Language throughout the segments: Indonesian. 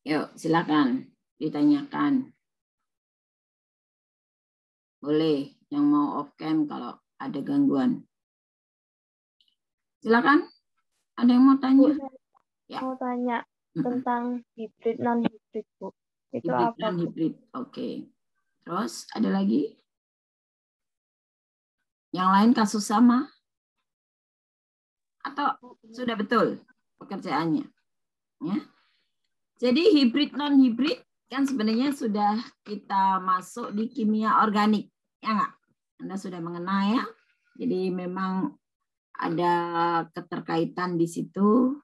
Yuk, silakan ditanyakan. Boleh yang mau off cam kalau ada gangguan. Silakan. Ada yang mau tanya? Bu, ya. Mau tanya tentang hibrid non-hibrid, Bu. Itu Hibrid apa, Bu? non-hibrid. Oke. Terus ada lagi? Yang lain kasus sama? Atau sudah betul pekerjaannya? Ya. Jadi hibrid non-hibrid kan sebenarnya sudah kita masuk di kimia organik. Ya nggak? Anda sudah mengenal ya. Jadi memang ada keterkaitan di situ.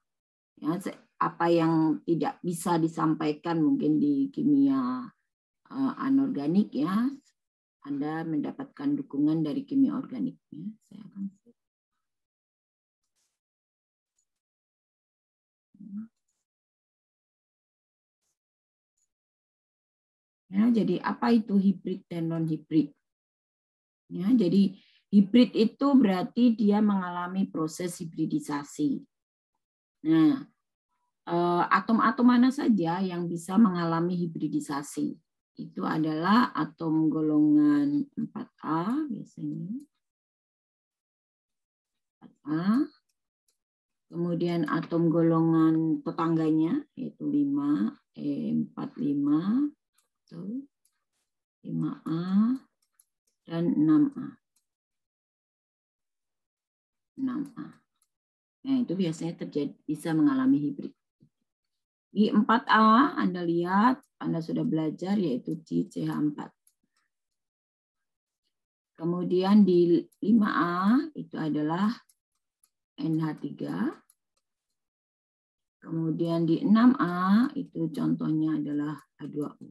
Ya, apa yang tidak bisa disampaikan mungkin di kimia anorganik ya, Anda mendapatkan dukungan dari kimia organik. Ya, saya akan ya, jadi apa itu hibrid dan non hibrid? Ya, jadi hibrid itu berarti dia mengalami proses hibridisasi. Nah, atom-atom mana saja yang bisa mengalami hibridisasi? Itu adalah atom golongan 4A biasanya. 4A. Kemudian atom golongan tetangganya yaitu 5, E45, 5A, dan 6A. 6A. Nah, itu biasanya bisa mengalami hibrid. Di 4A Anda lihat, Anda sudah belajar yaitu CH4. Kemudian di 5A itu adalah NH3. Kemudian di 6A itu contohnya adalah H2O.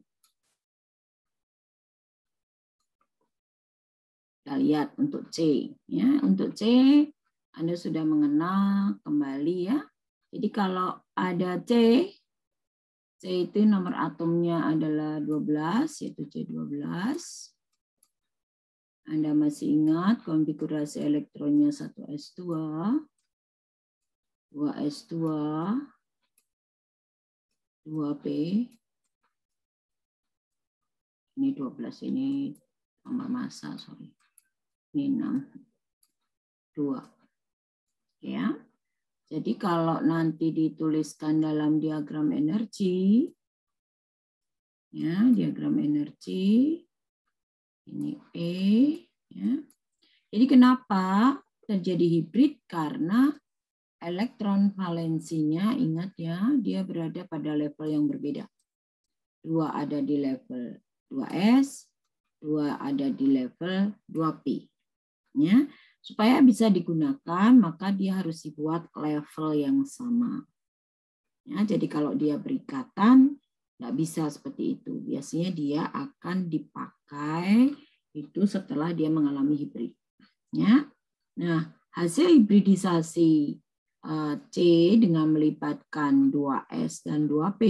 Kita lihat untuk C. Ya, untuk C Anda sudah mengenal kembali ya. Jadi kalau ada C itu nomor atomnya adalah 12, yaitu C12. Anda masih ingat konfigurasi elektronnya 1s2, 2s2, 2p. Ini 12, ini nomor massa, sorry. Ini 6, 2. Ya. Jadi kalau nanti dituliskan dalam diagram energi, ya, diagram energi, ini E, ya. Jadi kenapa terjadi hibrid? Karena elektron valensinya, ingat ya, dia berada pada level yang berbeda. 2 ada di level 2s, 2 ada di level 2p. Ya. Supaya bisa digunakan, maka dia harus dibuat level yang sama. Ya, jadi kalau dia berikatan, nggak bisa seperti itu. Biasanya dia akan dipakai itu setelah dia mengalami hibrid. Ya. Nah, hasil hibridisasi C dengan melibatkan 2S dan 2P,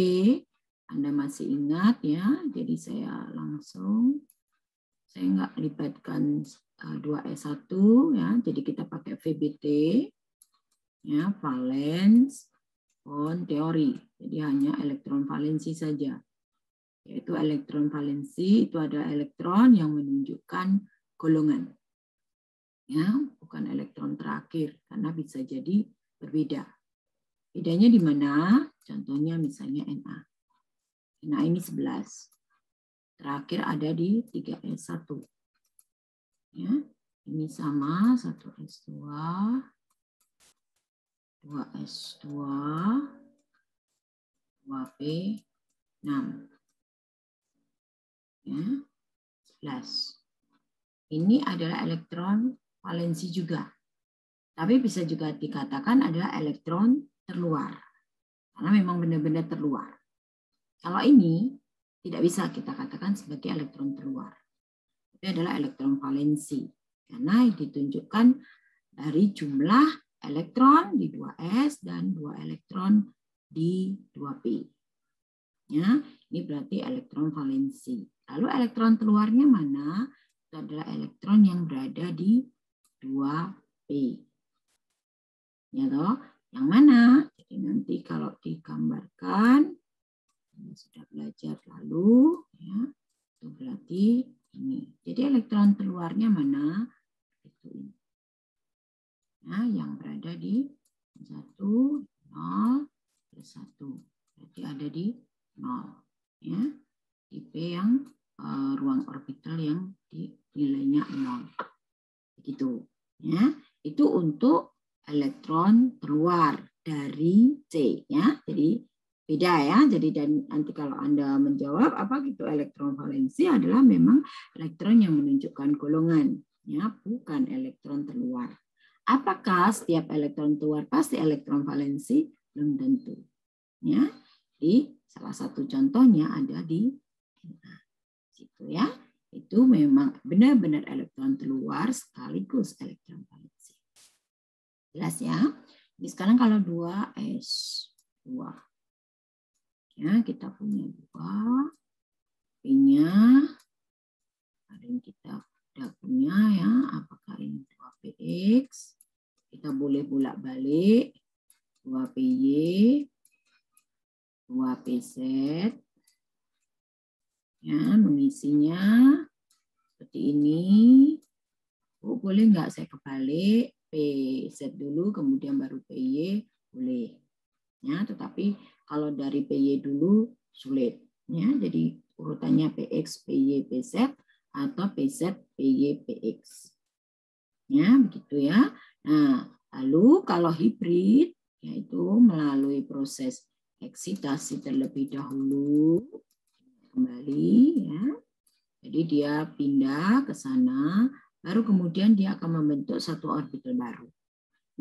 Anda masih ingat ya, jadi saya nggak libatkan 2S1 ya, jadi kita pakai VBT ya, valence bond teori. Jadi hanya elektron valensi saja. Yaitu elektron valensi itu adalah elektron yang menunjukkan golongan. Ya, bukan elektron terakhir karena bisa jadi berbeda. Bedanya di mana? Contohnya misalnya Na. Na ini 11. Terakhir ada di 3s1. Ya, ini sama 1s2, 2s2, 2p6. Ya, 11. Ini adalah elektron valensi juga. Tapi bisa juga dikatakan adalah elektron terluar. Karena memang benar-benar terluar. Kalau ini tidak bisa kita katakan sebagai elektron terluar. Itu adalah elektron valensi. Karena ditunjukkan dari jumlah elektron di 2s dan 2 elektron di 2p. Ya, ini berarti elektron valensi. Lalu elektron terluarnya mana? Itu adalah elektron yang berada di 2p. Ya toh? Yang mana? Jadi nanti kalau digambarkan belajar lalu, ya, itu berarti ini. Jadi elektron terluarnya mana? Itu ini. Nah, yang berada di 1, 0, plus 1. Berarti ada di 0. Ya. Di P yang ruang orbital yang nilainya 0. Begitu. Ya. Itu untuk elektron terluar dari C. Ya. Jadi beda ya. Jadi dan nanti kalau Anda menjawab apa gitu, elektron valensi adalah memang elektron yang menunjukkan golongan. Ya, bukan elektron terluar. Apakah setiap elektron keluar pasti elektron valensi? Belum tentu. Ya, di salah satu contohnya ada di situ ya. Itu memang benar-benar elektron keluar sekaligus elektron valensi. Jelas ya? Jadi sekarang kalau 2s2. Ya, kita punya 2. P-nya ada yang kita udah punya ya, apakah ini 2px? Kita boleh bolak-balik 2PY, 2PZ, ya, mengisinya seperti ini. Oh, boleh nggak saya kebalik? PZ dulu, kemudian baru PY, boleh. Ya, tetapi kalau dari PY dulu sulit. Ya, jadi urutannya PX, PY, PZ, atau PZ, PY, PX. Ya, begitu ya. Nah, lalu kalau hibrid, yaitu melalui proses eksitasi terlebih dahulu, kembali ya. Jadi dia pindah ke sana, baru kemudian dia akan membentuk satu orbital baru.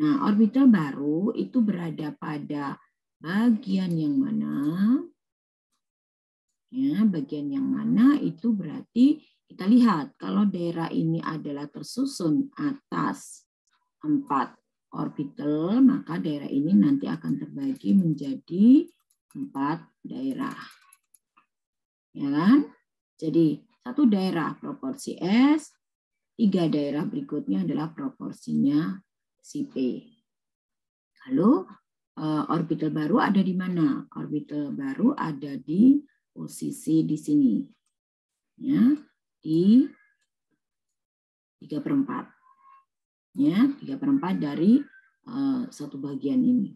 Nah, orbital baru itu berada pada bagian yang mana? Ya, bagian yang mana itu berarti kita lihat kalau daerah ini adalah tersusun atas 4 orbital, maka daerah ini nanti akan terbagi menjadi 4 daerah. Ya kan? Jadi satu daerah proporsi S, 3 daerah berikutnya adalah proporsinya si P. Lalu orbital baru ada di mana? Orbital baru ada di posisi di sini. Ya, di 3/4. Ya, 3/4 dari satu bagian ini.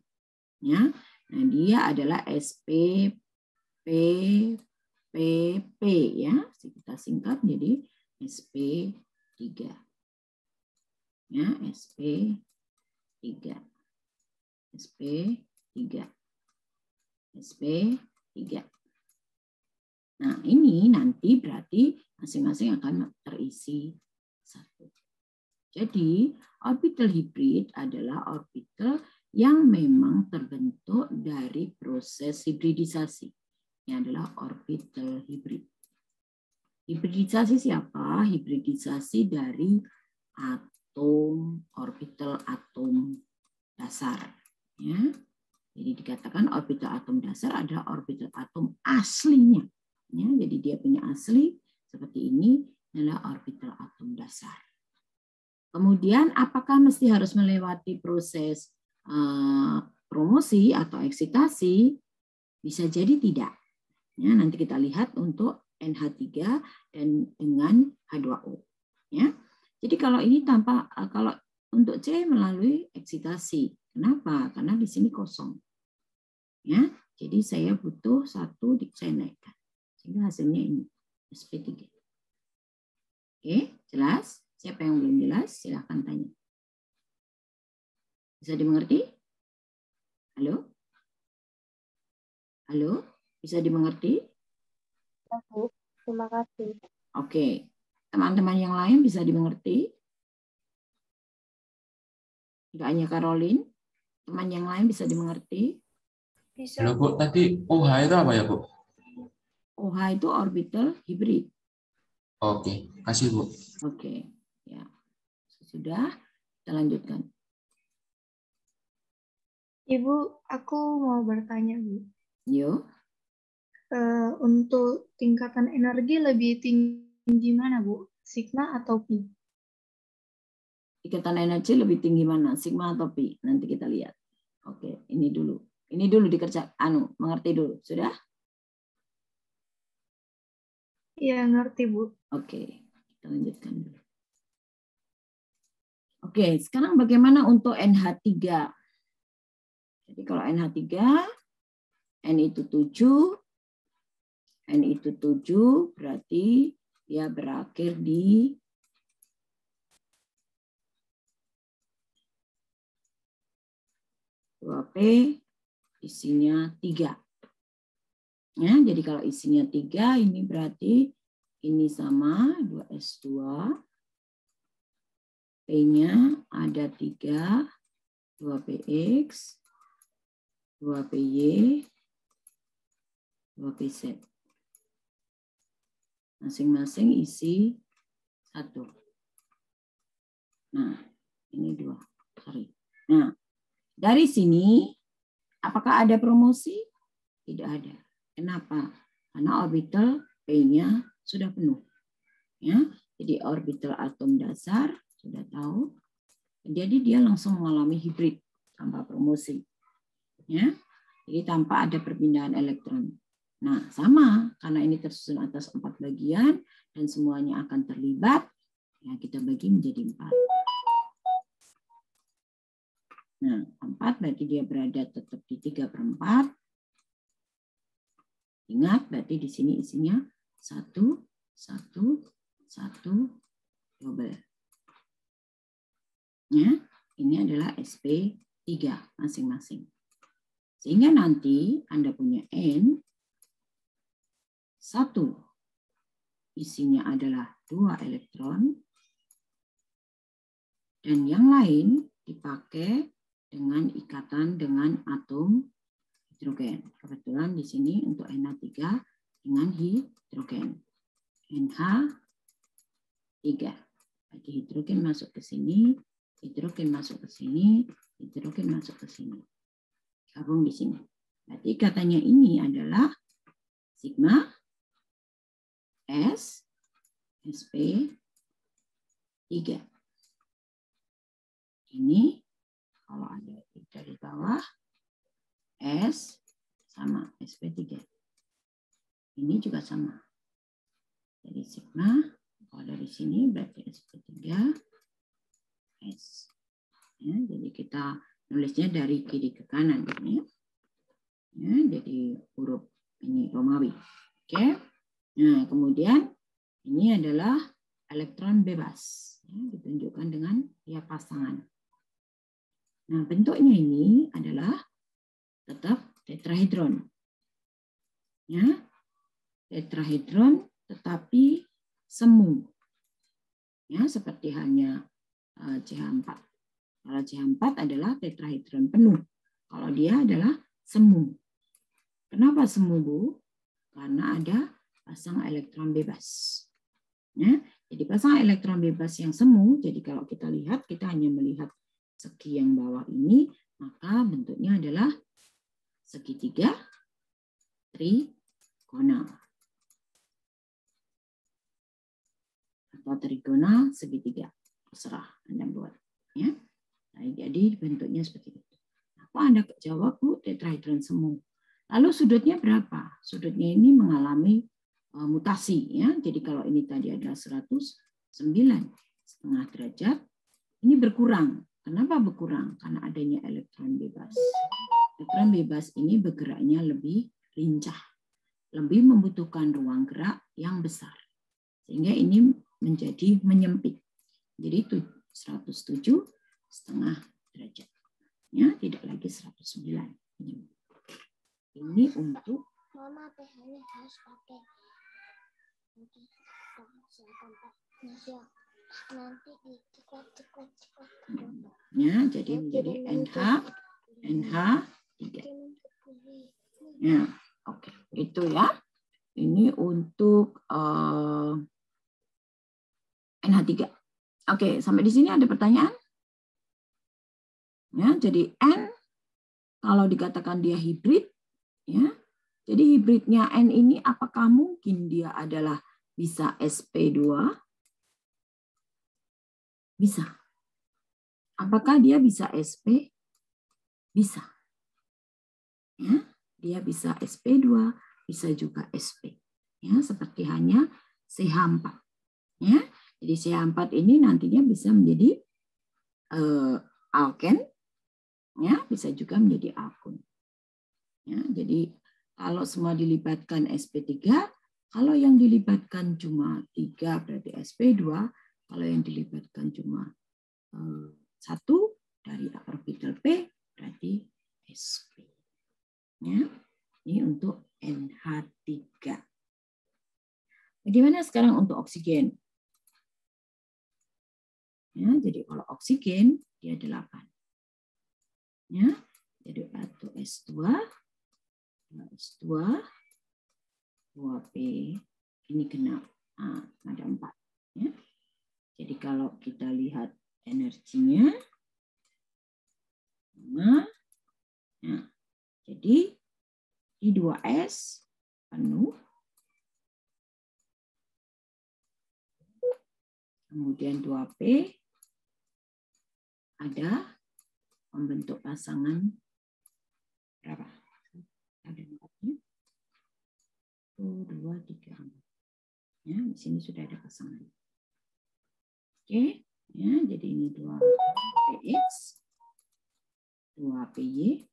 Ya. Nah, dia adalah SP PP ya. Kita singkat jadi SP3. Ya, SP3. SP3. SP3. Nah, ini nanti berarti masing-masing akan terisi 1. Jadi, orbital hibrid adalah orbital yang memang terbentuk dari proses hibridisasi. Ini adalah orbital hibrid. Hibridisasi siapa? Hibridisasi dari atom, orbital atom dasar. Ya. Jadi dikatakan orbital atom dasar adalah orbital atom aslinya. Ya, jadi dia punya asli seperti ini adalah orbital atom dasar. Kemudian apakah mesti harus melewati proses promosi atau eksitasi? Bisa jadi tidak. Ya, nanti kita lihat untuk NH3 dan dengan H2O. Ya. Jadi kalau ini kalau untuk C melalui eksitasi. Kenapa? Karena di sini kosong. Ya, jadi saya butuh 1 saya naikkan. Sehingga hasilnya ini, SP3. Oke, jelas? Siapa yang belum jelas? Silahkan tanya. Bisa dimengerti? Halo? Halo? Bisa dimengerti? Terima kasih. Oke. Teman-teman yang lain bisa dimengerti? Tidak hanya Caroline. Teman yang lain bisa dimengerti? Bisa. Halo Bu, tadi OH itu apa ya Bu? OH itu orbital hibrid. Oke, kasih Bu. Oke, ya. Sudah, kita lanjutkan. Ibu, aku mau bertanya, Bu. Yo. Untuk tingkatan energi lebih tinggi mana, Bu? Sigma atau pi? Ikatan energi lebih tinggi mana? Sigma atau pi? Nanti kita lihat. Oke, ini dulu. Ini dulu dikerja, mengerti dulu. Sudah? Iya, ngerti, Bu. Oke, kita lanjutkan dulu. Oke, sekarang bagaimana untuk NH3? Jadi kalau NH3, N itu 7, N itu 7, berarti dia berakhir di P, isinya 3. Ya, jadi kalau isinya 3, ini berarti ini sama 2S2. P-nya ada 3, 2PX, 2PY, 2PZ. Masing-masing isi 1. Nah, ini 2. Sorry. Nah, dari sini, apakah ada promosi? Tidak ada. Kenapa? Karena orbital P-nya sudah penuh. Ya, jadi orbital atom dasar sudah tahu. Jadi dia langsung mengalami hibrid tanpa promosi. Ya, jadi tanpa ada perpindahan elektron. Nah, sama karena ini tersusun atas 4 bagian dan semuanya akan terlibat. Ya, kita bagi menjadi 4. Nah, 4 berarti dia berada tetap di 3/4. Ingat, berarti di sini isinya 1, 1, 1, double. Ya, ini adalah sp3 masing-masing. Sehingga nanti Anda punya N, 1 isinya adalah 2 elektron, dan yang lain dipakai dengan ikatan dengan atom hidrogen. Kebetulan di sini untuk NH3 dengan hidrogen. NH3. Jadi hidrogen masuk ke sini, hidrogen masuk ke sini, hidrogen masuk ke sini. Gabung di sini. Berarti ikatanya ini adalah sigma S sp3. Ini kalau ada dari bawah S sama sp3. Ini juga sama. Jadi sigma kalau dari sini berarti sp3 S. Ya, jadi kita nulisnya dari kiri ke kanan ya. Ya, jadi huruf ini Romawi. Oke. Nah, kemudian ini adalah elektron bebas. Ya, ditunjukkan dengan ya pasangan. Nah, bentuknya ini adalah tetap tetrahedron. Ya. Tetrahedron tetapi semu. Ya, seperti halnya CH4. Kalau CH4 adalah tetrahedron penuh. Kalau dia adalah semu. Kenapa semu, Bu? Karena ada pasang elektron bebas. Ya, jadi pasang elektron bebas yang semu, jadi kalau kita lihat, kita hanya melihat segi yang bawah ini, maka bentuknya adalah segitiga trigonal. Atau trigonal segitiga. Terserah Anda buat. Ya. Nah, jadi bentuknya seperti itu. Apa Anda jawab, Bu? Tetrahedron semu. Lalu sudutnya berapa? Sudutnya ini mengalami mutasi. Ya. Jadi kalau ini tadi ada 109,5 derajat, ini berkurang. Kenapa berkurang? Karena adanya elektron bebas. Elektron bebas ini bergeraknya lebih lincah. Lebih membutuhkan ruang gerak yang besar. Sehingga ini menjadi menyempit. Jadi 107,5 derajat. Ya, tidak lagi 109. Ini untuk Mama pH-nya harus pakai nanti nanti diceklat. Ya, jadi menjadi NH3. Ya, oke. Itu ya. Ini untuk NH3. Oke, sampai di sini ada pertanyaan? Ya, jadi N kalau dikatakan dia hibrid, ya. Jadi hibridnya N ini apakah mungkin dia adalah bisa sp2? Bisa. Apakah dia bisa sp? Bisa. Ya, dia bisa sp2, bisa juga sp. Ya, seperti hanya CH4. Ya. Jadi CH4 ini nantinya bisa menjadi alken, ya, bisa juga menjadi alkun. Ya, jadi kalau semua dilibatkan sp3, kalau yang dilibatkan cuma 3 berarti sp2, kalau yang dilibatkan cuma 1 dari orbital P berarti sp. Ya, ini untuk NH3. Bagaimana sekarang untuk oksigen? Ya, jadi kalau oksigen dia 8. Ya, jadi 1S2, 2S2, 2P, ini genap. Nah, ada 4. Ya. Jadi kalau kita lihat energinya, nah, jadi di 2S penuh, kemudian 2P ada membentuk pasangan berapa? Ada 4-nya. 1, 2, 3, 4. Ya, di sini sudah ada pasangan. Oke, ya, jadi ini 2PX, 2PY,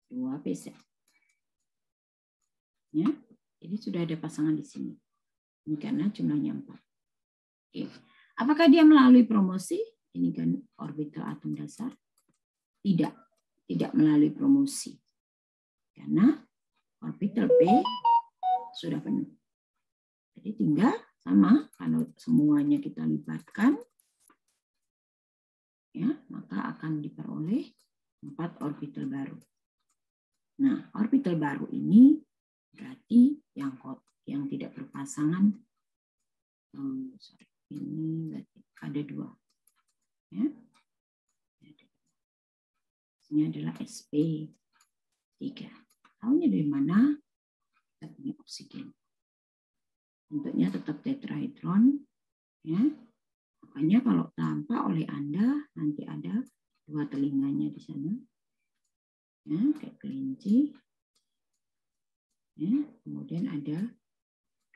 2PC. Ya, jadi sudah ada pasangan di sini. Ini karena jumlahnya 4. Oke. Apakah dia melalui promosi? Ini kan orbital atom dasar. Tidak, tidak melalui promosi. Karena orbital P sudah penuh. Jadi tinggal sama, kalau semuanya kita libatkan, ya, maka akan diperoleh 4 orbital baru. Nah, orbital baru ini berarti yang tidak berpasangan, ini berarti ada 2. Ya. Ini adalah sp3. Tahunya dari mana? Kita punya oksigen. Bentuknya tetap tetrahedron. Ya. Makanya kalau tampak oleh Anda, nanti ada 2 telinganya di sana. Ya, kayak kelinci. Ya, kemudian ada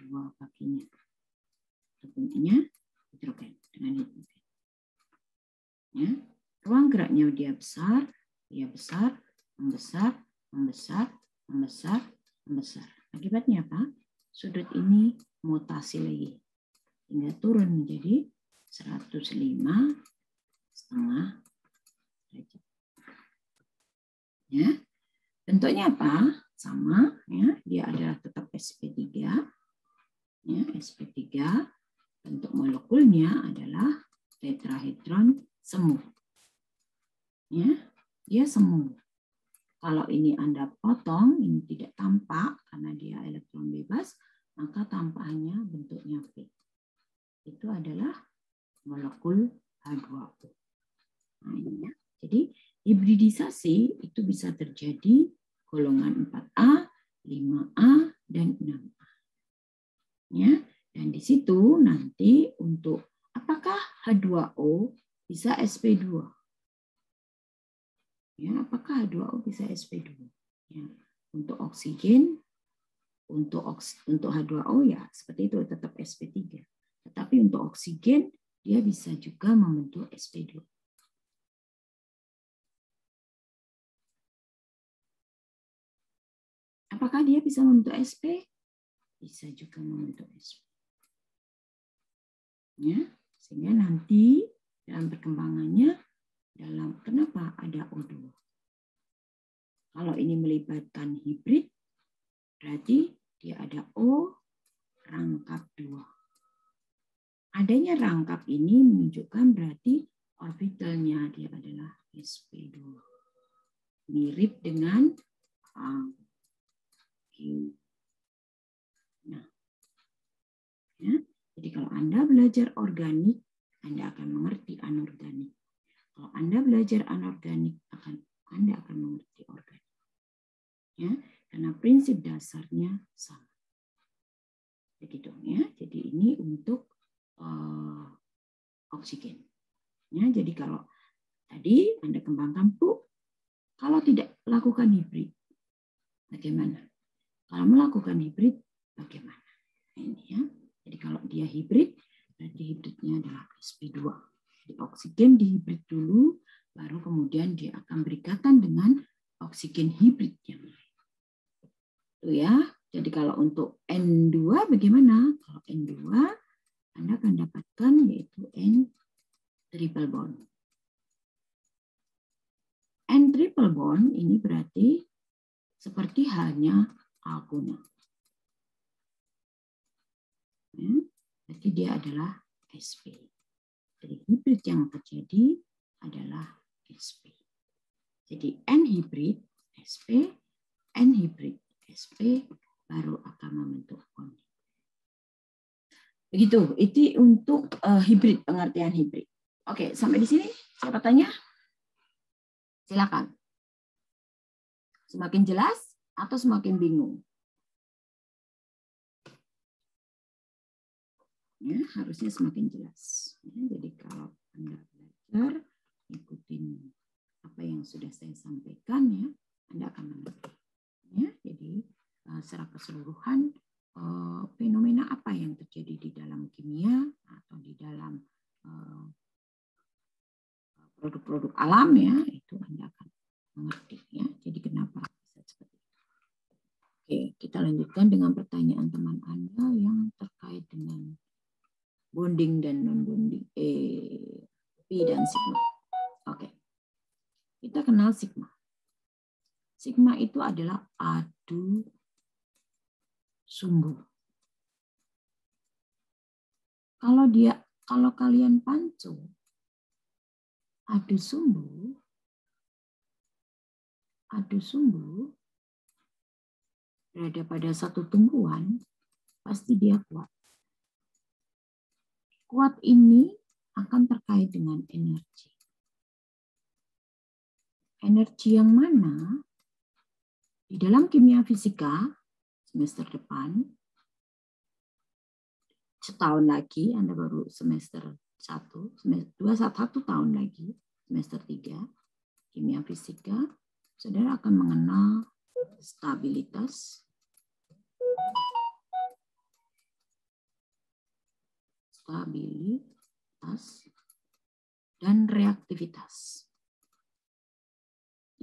2 kakinya. Bentuknya hidrogen dengan hidrogen. Ya, ruang geraknya dia besar, membesar, membesar, membesar, membesar. Akibatnya apa? Sudut ini mutasi lagi, hingga turun menjadi 105,5 derajat. Ya, bentuknya apa? Sama, ya, dia adalah tetap sp3. Ya, sp3. Bentuk molekulnya adalah tetrahedron semu. Ya, dia semu. Kalau ini Anda potong, ini tidak tampak karena dia elektron bebas, maka tampaknya bentuknya P. Itu adalah molekul H2O. Nah, ini ya. Jadi hibridisasi itu bisa terjadi golongan 4A, 5A, dan 6A. Ya, dan di situ nanti untuk apakah H2O bisa sp2? Ya, apakah H2O bisa sp2? Ya, untuk oksigen, untuk H2O ya seperti itu tetap sp3. Tetapi untuk oksigen dia bisa juga membentuk sp2. Apakah dia bisa membentuk sp? Bisa juga membentuk sp. Ya, sehingga nanti dalam perkembangannya kenapa ada O2? Kalau ini melibatkan hibrid, berarti dia ada O rangkap 2. Adanya rangkap ini menunjukkan berarti orbitalnya dia adalah sp2. Mirip dengan Q. Nah, ya. Jadi kalau Anda belajar organik, Anda akan mengerti anorganik. Kalau Anda belajar anorganik, Anda akan mengerti organik. Ya, karena prinsip dasarnya sama. Begitu ya. Jadi ini untuk oksigen. Ya, jadi kalau tadi Anda kembangkan, Bu, kalau tidak lakukan hibrid, bagaimana? Kalau melakukan hibrid, bagaimana? N ya. Jadi kalau dia hibrid, berarti hibridnya adalah sp2. Jadi oksigen dihibrid dulu, baru kemudian dia akan berikatan dengan oksigen hibrid yang lain. Itu ya. Jadi kalau untuk N2 bagaimana? Kalau N2 Anda akan dapatkan yaitu N triple bond. N triple bond ini berarti seperti halnya alkuna. Ya, berarti dia adalah sp. Jadi hibrid yang terjadi adalah sp. Jadi N hibrid sp, N hibrid sp baru akan membentuk bond. Begitu, itu untuk hibrid, pengertian hibrid. Oke, sampai di sini siapa tanya? Silakan. Semakin jelas atau semakin bingung? Ya, harusnya semakin jelas. Ya, jadi kalau Anda belajar, ikutin apa yang sudah saya sampaikan, ya, Anda akan mengerti. Ya, jadi secara keseluruhan fenomena apa yang terjadi di dalam kimia atau di dalam produk-produk alam, ya, itu Anda akan mengerti, ya. Jadi kenapa bisa seperti itu? Oke, kita lanjutkan dengan pertanyaan teman Anda yang terkait dengan bonding dan non-bonding, P dan sigma. Oke, kita kenal sigma. Sigma itu adalah adu sumbu. Kalau kalian pancu adu sumbu berada pada satu tumbuhan, pasti dia kuat. Kuat ini akan terkait dengan energi. Energi yang mana di dalam kimia fisika semester depan, setahun lagi, Anda baru semester 1, semester 1 tahun lagi, semester 3, kimia fisika, saudara akan mengenal stabilitas, dan reaktivitas.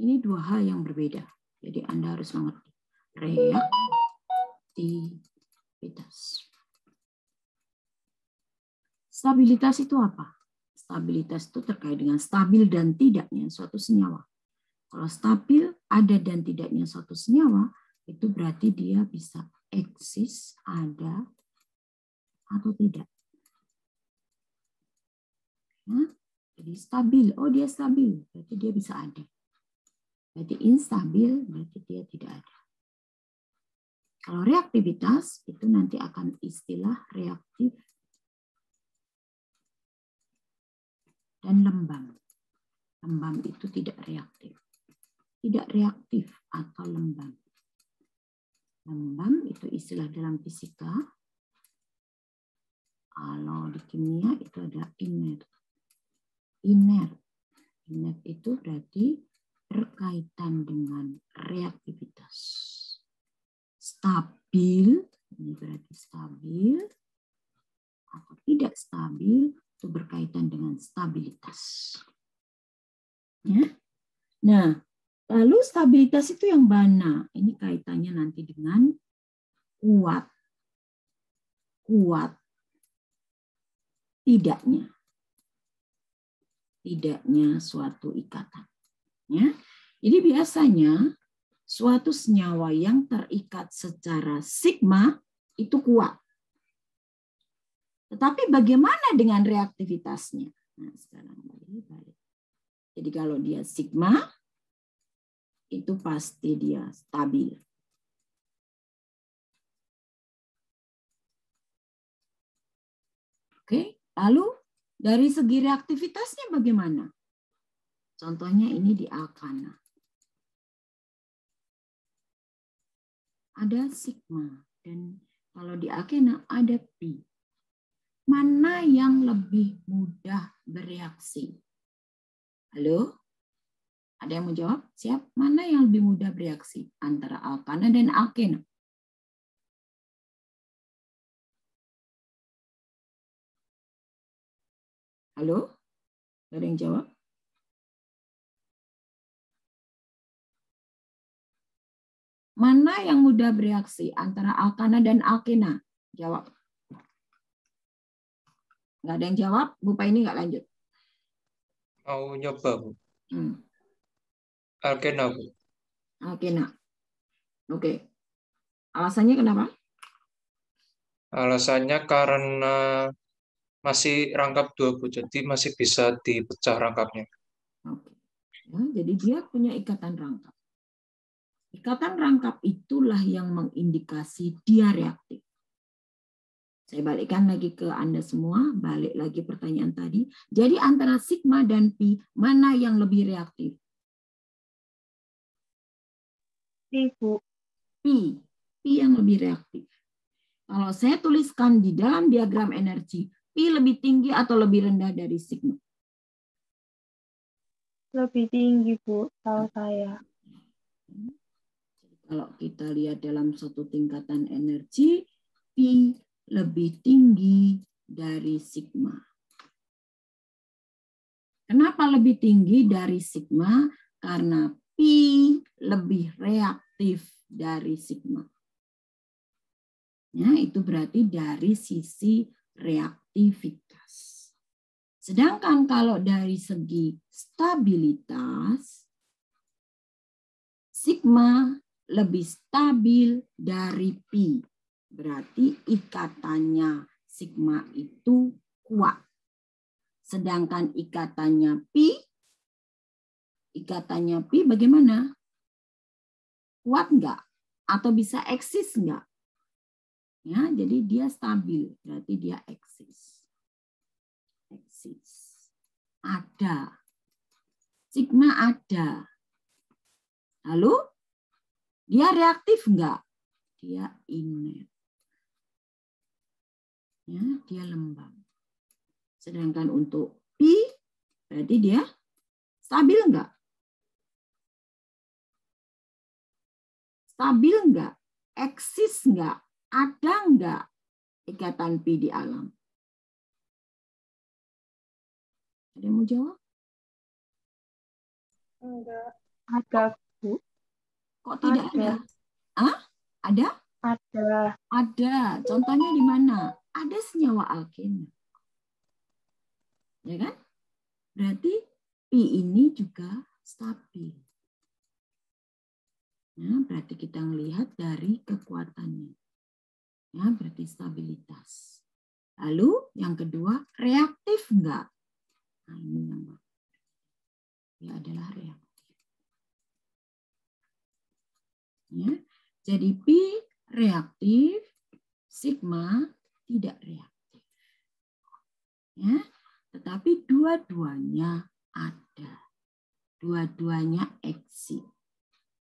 Ini dua hal yang berbeda. Jadi Anda harus mengerti. Reaktivitas. Stabilitas itu apa? Stabilitas itu terkait dengan stabil dan tidaknya suatu senyawa. Kalau stabil, ada dan tidaknya suatu senyawa, itu berarti dia bisa eksis, ada, atau tidak. Nah, jadi stabil, oh dia stabil, berarti dia bisa ada. Berarti instabil, berarti dia tidak ada. Kalau reaktivitas, itu nanti akan istilah reaktif dan lembang. Lembang itu tidak reaktif. Tidak reaktif atau lembang. Lembang itu istilah dalam fisika. Kalau di kimia itu ada inert. Inert itu berarti berkaitan dengan reaktivitas. Stabil, ini berarti stabil, atau tidak stabil, itu berkaitan dengan stabilitas. Ya. Nah, lalu stabilitas itu yang mana? Ini kaitannya nanti dengan kuat, tidaknya suatu ikatan. Ya. Jadi biasanya suatu senyawa yang terikat secara sigma itu kuat. Tetapi bagaimana dengan reaktivitasnya? Nah, sekarang balik. Jadi kalau dia sigma, itu pasti dia stabil. Oke, lalu dari segi reaktivitasnya bagaimana? Contohnya ini di alkana. Ada sigma dan kalau di alkena ada pi. Mana yang lebih mudah bereaksi? Halo? Ada yang mau jawab? Siap? Mana yang lebih mudah bereaksi antara alkana dan alkena? Halo? Ada yang jawab? Mana yang mudah bereaksi antara alkana dan alkena? Jawab. Nggak ada yang jawab, Bu Paini nggak lanjut. Mau nyoba, Bu. Hmm. Alkena, Bu. Alkena. Oke. Alasannya kenapa? Alasannya karena masih rangkap 2, Bu. Jadi masih bisa dipecah rangkapnya. Oke. Ya, jadi dia punya ikatan rangkap. Ikatan rangkap itulah yang mengindikasi dia reaktif. Saya balikkan lagi ke Anda semua, balik lagi pertanyaan tadi. Jadi antara sigma dan pi, mana yang lebih reaktif? Ibu. Pi yang lebih reaktif. Kalau saya tuliskan di dalam diagram energi, pi lebih tinggi atau lebih rendah dari sigma? Lebih tinggi, Bu, tahu saya. Kalau kita lihat dalam satu tingkatan energi, pi lebih tinggi dari sigma. Kenapa lebih tinggi dari sigma? Karena pi lebih reaktif dari sigma. Ya, itu berarti dari sisi reaktivitas. Sedangkan kalau dari segi stabilitas, sigma lebih stabil dari pi. Berarti ikatannya sigma itu kuat. Sedangkan ikatannya pi bagaimana? Kuat enggak? Atau bisa eksis enggak? Ya, jadi dia stabil, berarti dia eksis. Eksis. Ada. Sigma ada. Lalu dia reaktif enggak? Dia inert. Ya, dia lembab. Sedangkan untuk pi berarti dia stabil enggak? Stabil enggak? Eksis enggak? Ada enggak ikatan pi di alam? Ada yang mau jawab? Enggak. Ada, Bu. Kok tidak ada? Hah? Ada? Ada. Ada. Contohnya di mana? Ada senyawa alkena. Ya kan? Berarti pi ini juga stabil. Ya, berarti kita melihat dari kekuatannya. Ya, berarti stabilitas. Lalu yang kedua, reaktif enggak? Nah, ini yang dia adalah reaktif. Ya, jadi pi reaktif, sigma tidak reaktif. Ya, tetapi dua-duanya ada. Dua-duanya eksis.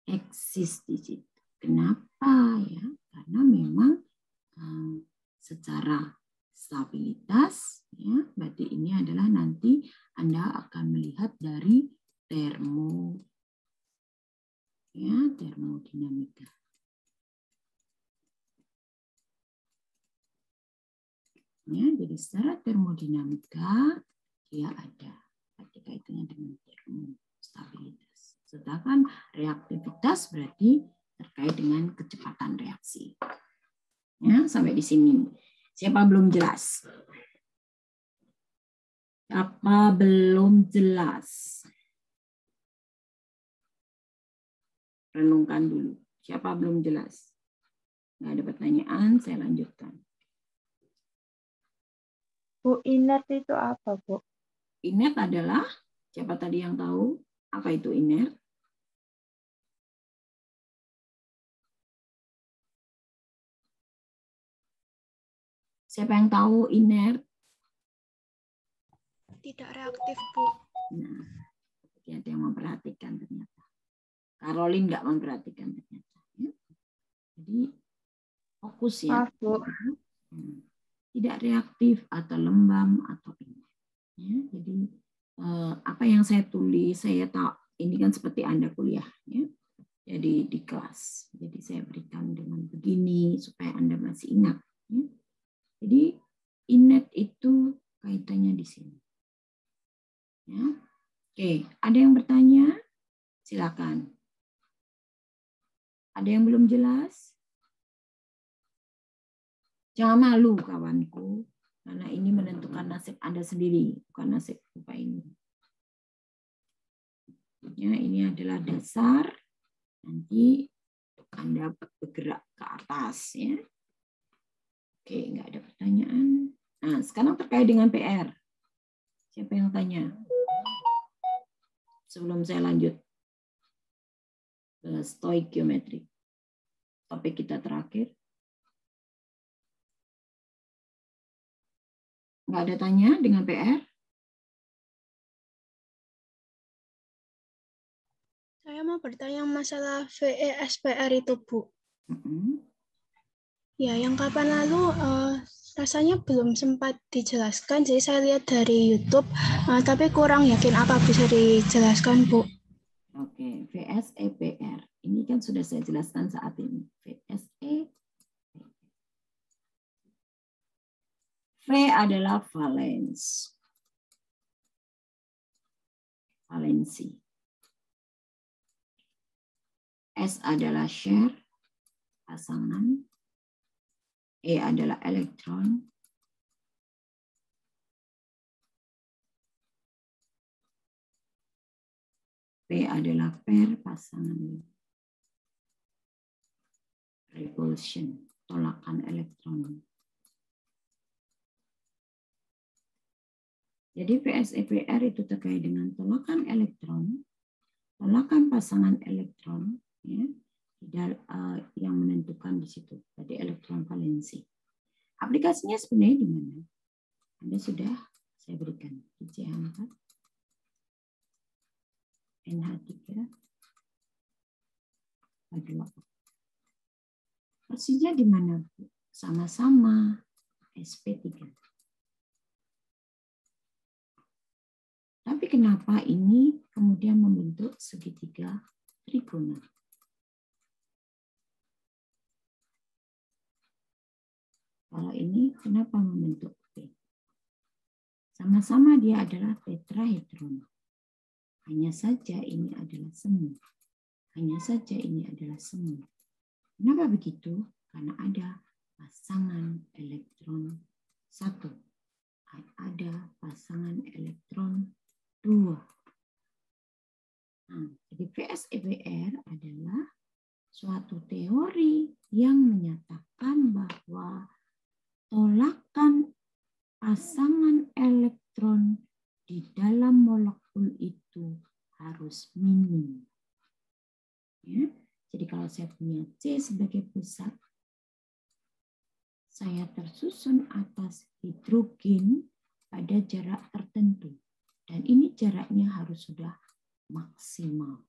Eksis di situ. Kenapa ya? Karena memang secara stabilitas, ya, berarti ini adalah nanti Anda akan melihat dari termodinamika. Ya, jadi secara termodinamika dia ada kaitannya dengan termostabilitas. Sedangkan reaktivitas berarti terkait dengan kecepatan reaksi. Ya, sampai di sini. Siapa belum jelas? Siapa belum jelas? Renungkan dulu. Siapa belum jelas? Nggak ada pertanyaan, saya lanjutkan. Bu, inert itu apa, Bu? Inert adalah, siapa tadi yang tahu? Apa itu inert? Siapa yang tahu inert? Tidak reaktif, Bu. Nah, ada yang memperhatikan ternyata. Caroline nggak memperhatikan ternyata. Ya. Jadi fokus ya. Bu. Tidak reaktif atau lembam atau inert. Ya, jadi apa yang saya tulis, saya tahu ini kan seperti Anda kuliah. Ya. Jadi di kelas. Jadi saya berikan dengan begini supaya Anda masih ingat. Ya. Jadi inert itu kaitannya di sini. Ya. Oke, ada yang bertanya? Silakan. Ada yang belum jelas? Jangan malu kawanku, karena ini menentukan nasib Anda sendiri, bukan nasib Bapak ini. Ya, ini adalah dasar, nanti Anda bergerak ke atas. Ya. Oke, nggak ada pertanyaan. Nah, sekarang terkait dengan PR. Siapa yang tanya? Sebelum saya lanjut ke stoikiometri. Topik kita terakhir. Nggak ada tanya dengan PR? Saya mau bertanya masalah VE-SPR itu, Bu. Ya, yang kapan lalu rasanya belum sempat dijelaskan, jadi saya lihat dari YouTube, tapi kurang yakin apa bisa dijelaskan, Bu. Oke, VSEPR. Ini kan sudah saya jelaskan saat ini. VSE. V adalah valence. Valensi. S adalah share, pasangan. E adalah elektron. P adalah pair, pasangan. Repulsion, tolakan elektron. Jadi VSEPR itu terkait dengan tolakan elektron, tolakan pasangan elektron, ya, yang menentukan di situ. Tadi elektron valensi. Aplikasinya sebenarnya di mana? Anda sudah saya berikan di CH4, NH3, H2O. Persisnya di mana? Sama-sama sp3. Tapi kenapa ini kemudian membentuk segitiga trigona? Kalau ini kenapa membentuk P? Sama-sama dia adalah tetrahedron. Hanya saja ini adalah semu. Hanya saja ini adalah semu. Kenapa begitu? Karena ada pasangan elektron 1. Ada pasangan elektron 2. Nah, jadi VSEPR adalah suatu teori yang menyatakan bahwa tolakan pasangan elektron di dalam molekul itu harus minim. Ya, jadi kalau saya punya C sebagai pusat, saya tersusun atas hidrogen pada jarak tertentu. Dan ini jaraknya harus sudah maksimal.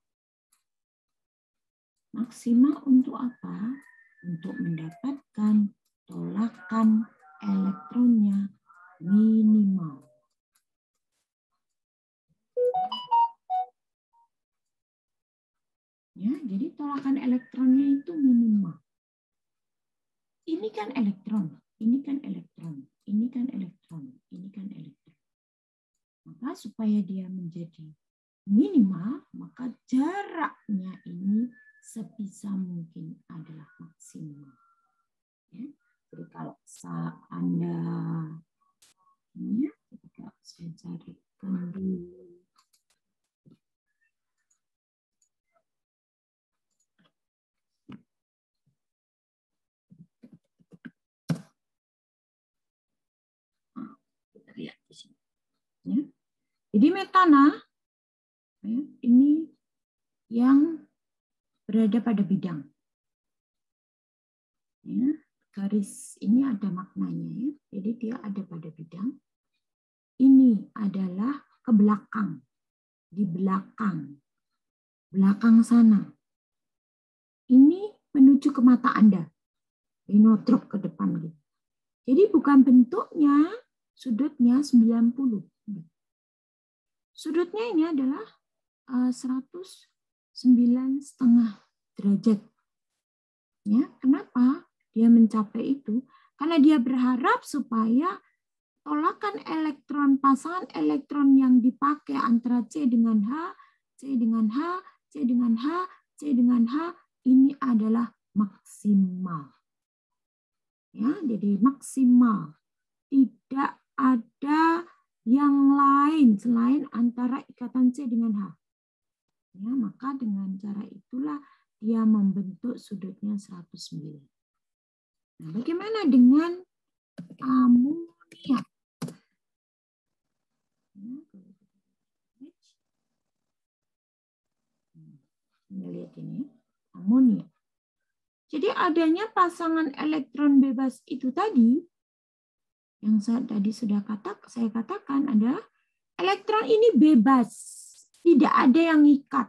Maksimal untuk apa? Untuk mendapatkan tolakan elektronnya minimal. Ya, jadi tolakan elektronnya itu minimal. Ini kan elektron, ini kan elektron, ini kan elektron, ini kan elektron. Maka supaya dia menjadi minimal, maka jaraknya ini sebisa mungkin adalah maksimal. Ya. Jadi kalau Anda ini, kalau saya carikan dulu. Kita lihat di sini. Ya. Jadi metana ya, ini yang berada pada bidang. Ya, garis ini ada maknanya ya. Jadi dia ada pada bidang. Ini adalah ke belakang, di belakang, belakang sana. Ini menuju ke mata Anda, inotrop ke depan gitu. Jadi bukan bentuknya, sudutnya 90. Sudutnya ini adalah 109,5 derajat. Ya, kenapa dia mencapai itu? Karena dia berharap supaya tolakan elektron, pasangan elektron yang dipakai antara C dengan H, C dengan H, C dengan H, C dengan H, ini adalah maksimal. Ya, jadi maksimal. Tidak ada yang lain selain antara ikatan C dengan H. Ya, maka dengan cara itulah dia membentuk sudutnya 109. Nah, bagaimana dengan amonia? Kita lihat ini, amonia. Jadi adanya pasangan elektron bebas itu tadi, yang tadi sudah saya katakan adalah elektron ini bebas, tidak ada yang ngikat.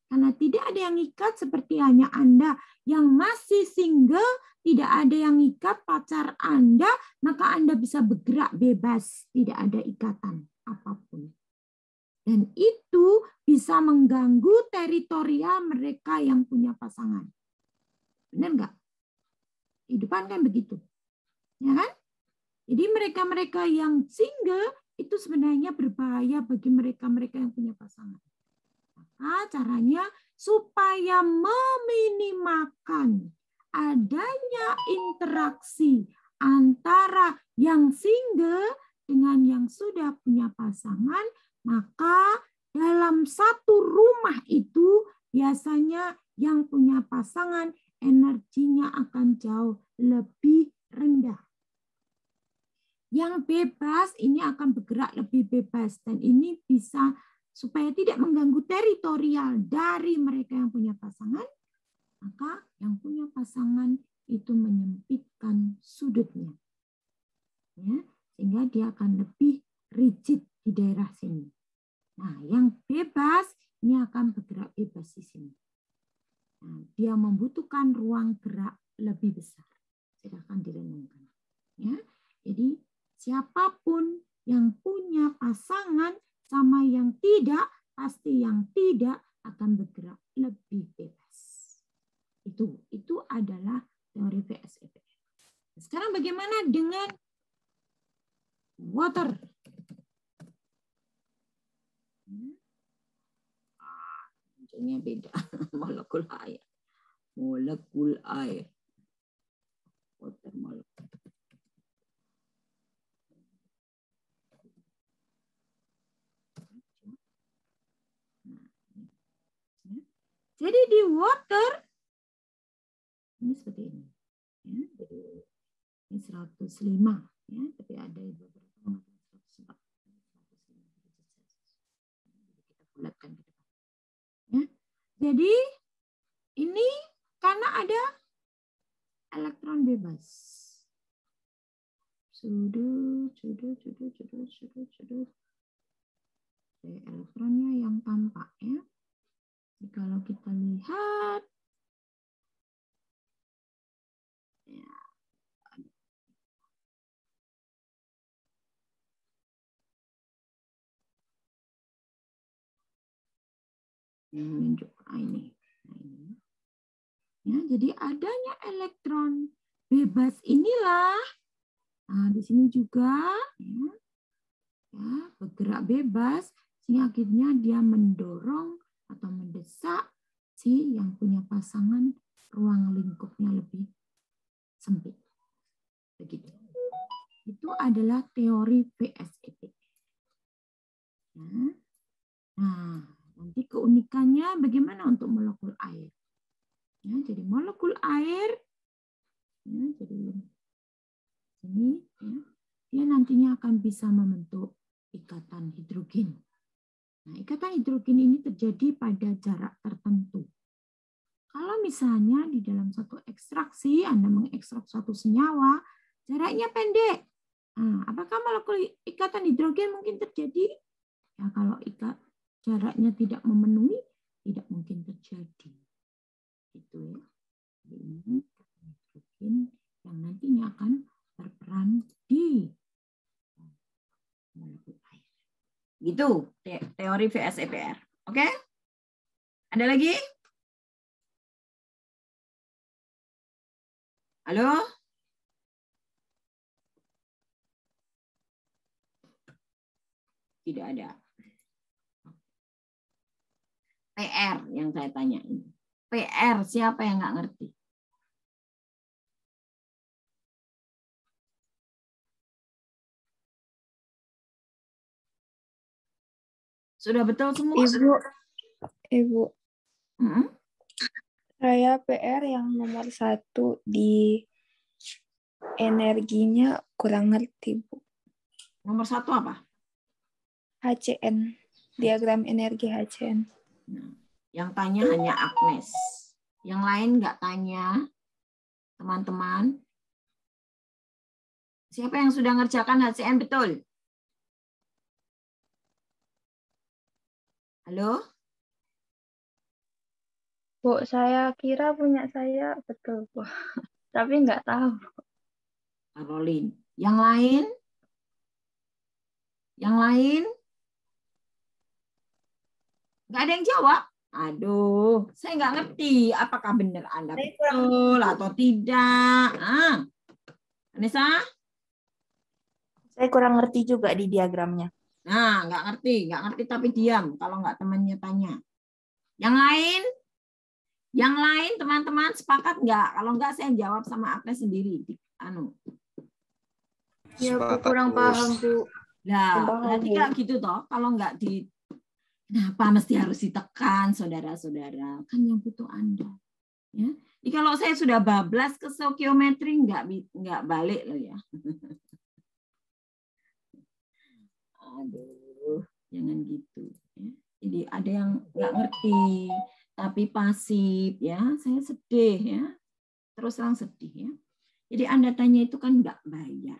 Karena tidak ada yang ngikat seperti hanya Anda yang masih single, tidak ada yang ngikat pacar Anda, maka Anda bisa bergerak bebas, tidak ada ikatan apapun. Dan itu bisa mengganggu teritorial mereka yang punya pasangan. Benar nggak? Kehidupan kan begitu. Ya kan? Jadi mereka-mereka yang single itu sebenarnya berbahaya bagi mereka-mereka yang punya pasangan. Maka caranya supaya meminimalkan adanya interaksi antara yang single dengan yang sudah punya pasangan, maka dalam satu rumah itu biasanya yang punya pasangan energinya akan jauh lebih rendah. Yang bebas ini akan bergerak lebih bebas dan ini bisa supaya tidak mengganggu teritorial dari mereka yang punya pasangan, maka yang punya pasangan itu menyempitkan sudutnya. Ya, sehingga dia akan lebih rigid di daerah sini. Nah, yang bebas ini akan bergerak bebas di sini. Nah, dia membutuhkan ruang gerak lebih besar. Silakan direnungkan. Ya, jadi siapapun yang punya pasangan sama yang tidak, pasti yang tidak akan bergerak lebih bebas. Itu adalah teori VSEPR. Sekarang bagaimana dengan water? Munculnya beda. Molekul air. Molekul air. Water molekul. Jadi di water ini seperti ini. Ya, jadi ini 105 ya, tapi ada beberapa mengatakan 104. Kita bulatkan ke depan. Ya. Jadi ini karena ada elektron bebas. Sudut. Elektronnya yang tampak ya. Jadi kalau kita lihat ya, menunjuk ini. Ya, jadi adanya elektron bebas inilah. Nah, di sini juga ya, bergerak bebas sehingga akhirnya dia mendorong atau mendesak si yang punya pasangan ruang lingkupnya lebih sempit. Begitu. Itu adalah teori VSEPR. Ya. Nah, nanti keunikannya bagaimana untuk molekul air. Ya, jadi molekul air, ya, jadi ini ya, dia nantinya akan bisa membentuk ikatan hidrogen. Nah, ikatan hidrogen ini terjadi pada jarak tertentu. Kalau misalnya di dalam satu ekstraksi Anda mengekstrak suatu senyawa, jaraknya pendek. Nah, apakah molekul ikatan hidrogen mungkin terjadi? Ya, kalau jaraknya tidak memenuhi, tidak mungkin terjadi. Itu ya. Ini hidrogen yang nantinya akan berperan di molekul air. Gitu teori VSEPR. Oke? Ada lagi? Halo? tidak ada. PR yang saya tanya ini. PR, siapa yang nggak ngerti? Sudah betul semua? Ibu, Hmm? saya PR yang nomor 1 di energinya kurang ngerti, Bu. Nomor 1 apa? HCN, diagram energi HCN. Nah, yang tanya hanya Agnes. Yang lain nggak tanya, teman-teman. Siapa yang sudah ngerjakan HCN betul? Halo? Bu, saya kira punya saya betul, Bu. Tapi nggak tahu. Caroline. Yang lain? Yang lain? Nggak ada yang jawab? Aduh, saya nggak ngerti apakah benar Anda betul atau tidak. Anissa? Saya kurang ngerti juga di diagramnya. Nah, nggak ngerti tapi diam kalau nggak temannya tanya. Yang lain? Yang lain teman-teman sepakat nggak? Kalau nggak saya jawab sama Agnes sendiri. Ya, Bu, kurang paham, Bu. Nah, berarti nggak gitu toh. Kalau nggak kenapa mesti harus ditekan, saudara-saudara? Kan yang butuh Anda. Ya. Jadi kalau saya sudah bablas ke stokiometri nggak balik loh ya. Aduh, jangan gitu. Ya. Jadi ada yang nggak ngerti, tapi pasif ya. Saya sedih ya, terus terang sedih ya. Jadi Anda tanya itu kan nggak bayar,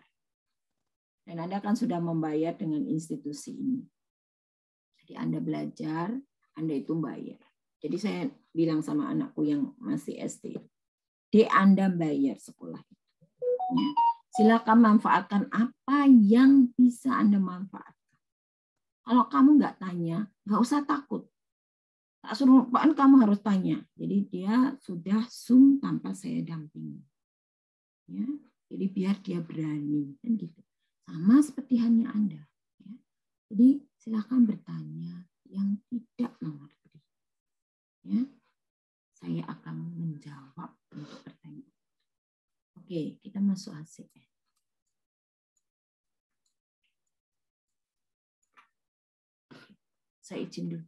dan Anda kan sudah membayar dengan institusi ini. Jadi Anda belajar, Anda itu bayar. Jadi saya bilang sama anakku yang masih SD, Anda bayar sekolah itu. Ya. Silakan manfaatkan apa yang bisa Anda manfaatkan. Kalau kamu nggak tanya, nggak usah takut. Tak suruh kamu harus tanya. Jadi dia sudah Zoom tanpa saya dampingi. Ya, jadi biar dia berani kan gitu. Sama seperti hanya Anda. Ya. Jadi silakan bertanya yang tidak mengerti. Ya, saya akan menjawab untuk pertanyaan. Oke, kita masuk HCN. Saya izin dulu.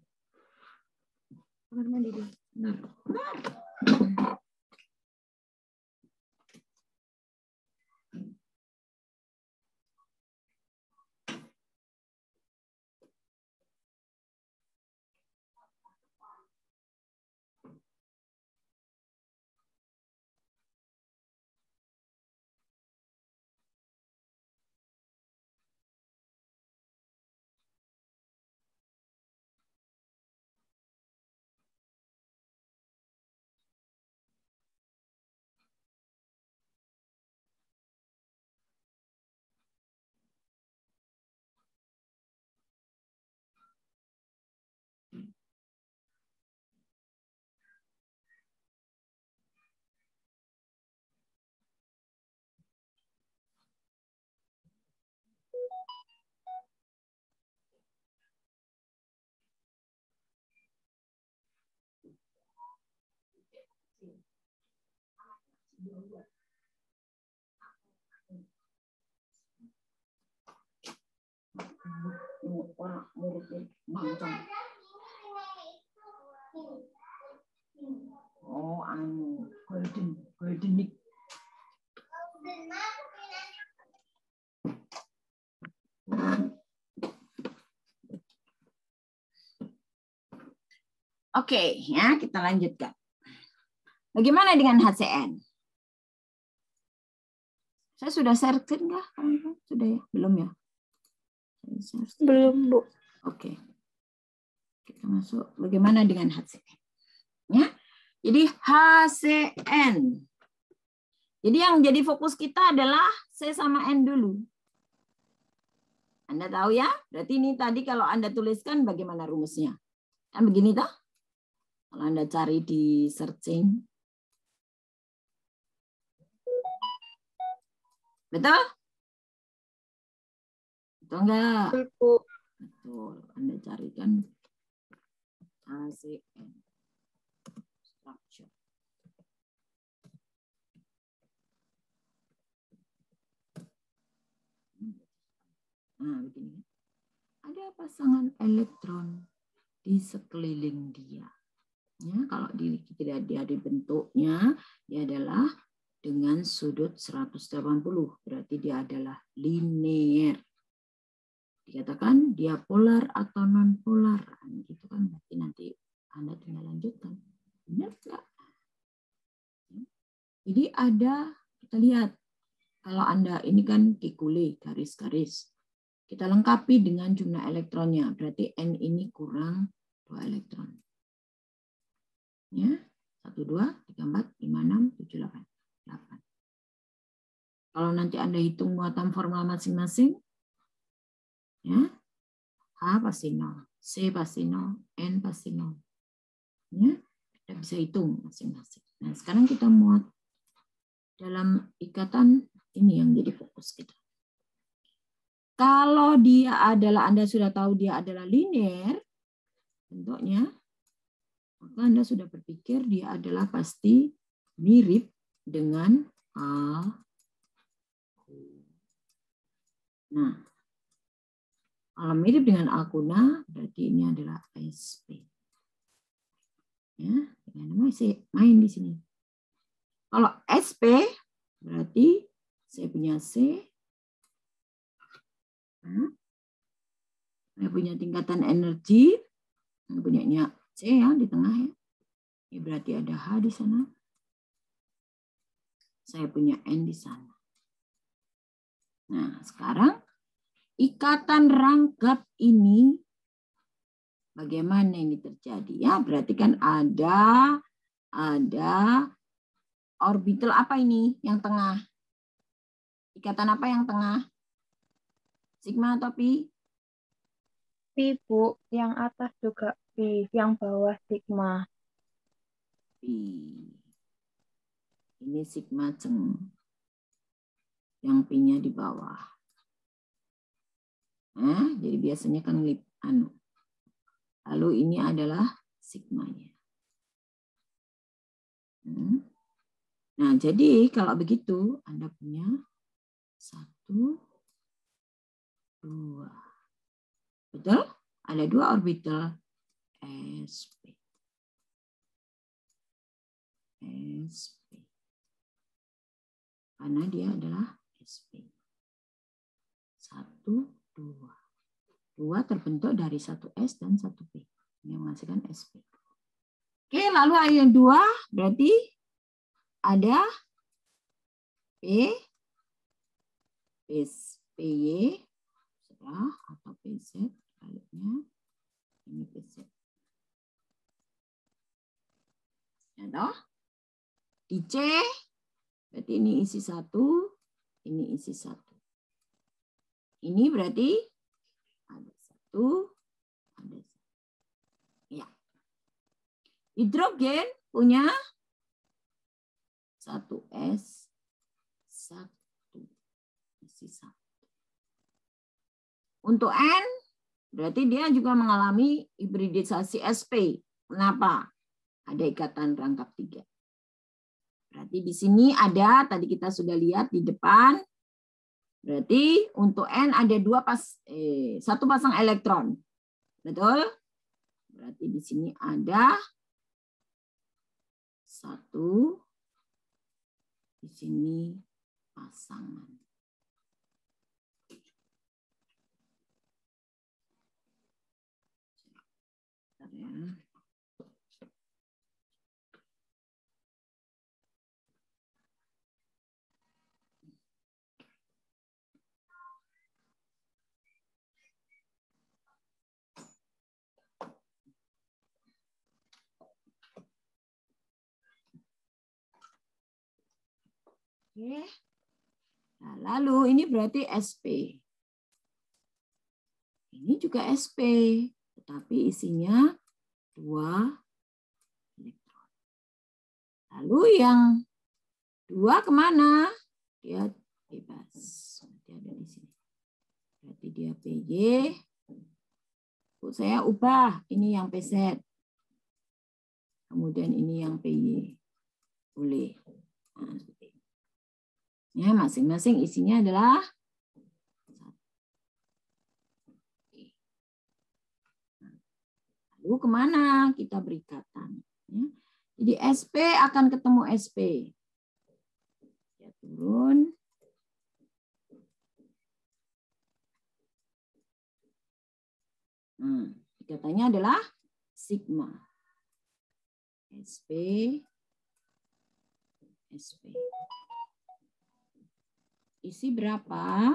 Kamar mandi dulu. Benar. Oh, golden. Oke, ya kita lanjutkan. Bagaimana dengan HCN? Saya sudah share screen nggak? Sudah ya? Belum ya? Belum, Bu. Oke. Kita masuk. Bagaimana dengan HCN? Ya. Jadi HCN. Jadi yang jadi fokus kita adalah C sama N dulu. Anda tahu ya? Berarti ini tadi kalau Anda tuliskan bagaimana rumusnya? Kan begini toh? Kalau Anda cari di searching. Betul? Betul enggak? Betul, Bu. Betul. Betul, Anda carikan ACN structure. Nah, begini. Ada pasangan elektron di sekeliling dia. Ya, kalau tidak dia dibentuknya, dia adalah dengan sudut 180, berarti dia adalah linear. Dikatakan dia polar atau non polar, gitu kan? Nanti Anda tinggal lanjutkan. Benar nggak? Jadi ada, kita lihat, kalau Anda ini kan kikuli, garis-garis. Kita lengkapi dengan jumlah elektronnya, berarti N ini kurang 2 elektron. Ya, 1, 2, 3, 4, 5, 6, 7, 8. Kalau nanti Anda hitung muatan formal masing-masing, ya, H pasti 0, C pasti 0, N pasti 0. Ya, kita bisa hitung masing-masing. Nah, sekarang kita muat dalam ikatan ini yang jadi fokus kita. Kalau dia adalah, Anda sudah tahu dia adalah linear bentuknya, maka Anda sudah berpikir dia adalah pasti mirip dengan Nah, kalau mirip dengan alkuna, berarti ini adalah SP. Ya, main di sini. Kalau SP, berarti saya punya C. Saya punya tingkatan energi, punyanya C ya di tengah ya. Ini berarti ada H di sana. Saya punya N di sana. Nah, sekarang ikatan rangkap ini bagaimana ini terjadi ya? Berarti kan ada orbital apa ini yang tengah? Ikatan apa yang tengah? Sigma atau pi? Pi, Bu. Yang atas juga pi. Yang bawah sigma. Pi. Ini sigma ceng. Yang pi-nya di bawah. Nah, jadi biasanya kan lalu ini adalah sigmanya. Nah, jadi kalau begitu Anda punya 1, 2. Betul? Ada 2 orbital SP. Karena dia adalah SP. 1, 2. 2 terbentuk dari 1S dan 1P. Ini menghasilkan SP. Oke, lalu yang 2 berarti ada PY atau PZ, baliknya ini PZ. Ya toh? Di C berarti ini isi 1, ini isi 1. Ini berarti ada 1, ada 1. Ya. Hidrogen punya 1S, 1, isi 1. Untuk N, berarti dia juga mengalami hibridisasi SP. Kenapa? Ada ikatan rangkap 3. Berarti di sini ada, tadi kita sudah lihat di depan, berarti untuk N ada 1 pasang elektron. Betul? Berarti di sini ada 1, di sini pasangan. Oke. Nah, lalu ini berarti SP. Ini juga SP, tetapi isinya 2 elektron. Lalu yang 2 kemana? Dia bebas. Berarti ada di sini. Berarti dia PY, Saya ubah ini yang PZ. Kemudian ini yang PY. Boleh. Nah, ya, masing-masing isinya adalah lalu kemana kita berikatan? Ya. Jadi SP akan ketemu SP. Ya, turun. Nah, ikatannya adalah sigma. SP, SP. Isi berapa?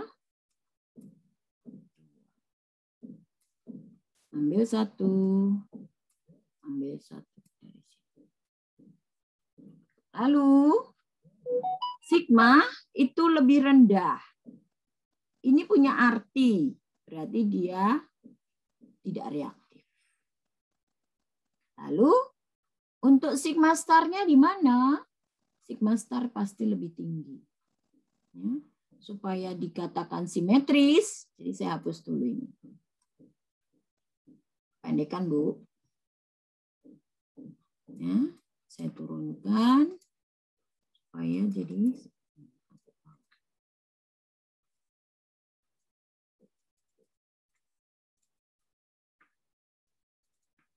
Ambil satu dari situ. Lalu sigma itu lebih rendah. Ini punya arti, berarti dia tidak reaktif. Lalu untuk sigma starnya di mana? Sigma star pasti lebih tinggi. Ya, supaya dikatakan simetris, jadi saya hapus dulu ini. Pendekkan, Bu. Ya, saya turunkan supaya jadi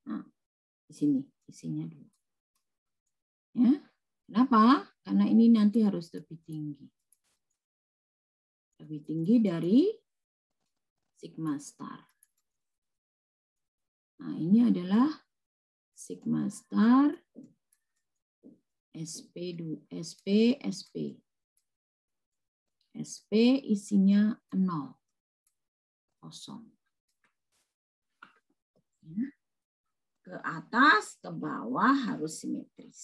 nah, di sini isinya dulu. Ya, kenapa? Karena ini nanti harus lebih tinggi. Lebih tinggi dari sigma star. Nah, ini adalah sigma star SP. SP isinya 0. Kosong. Ya. Ke atas, ke bawah harus simetris.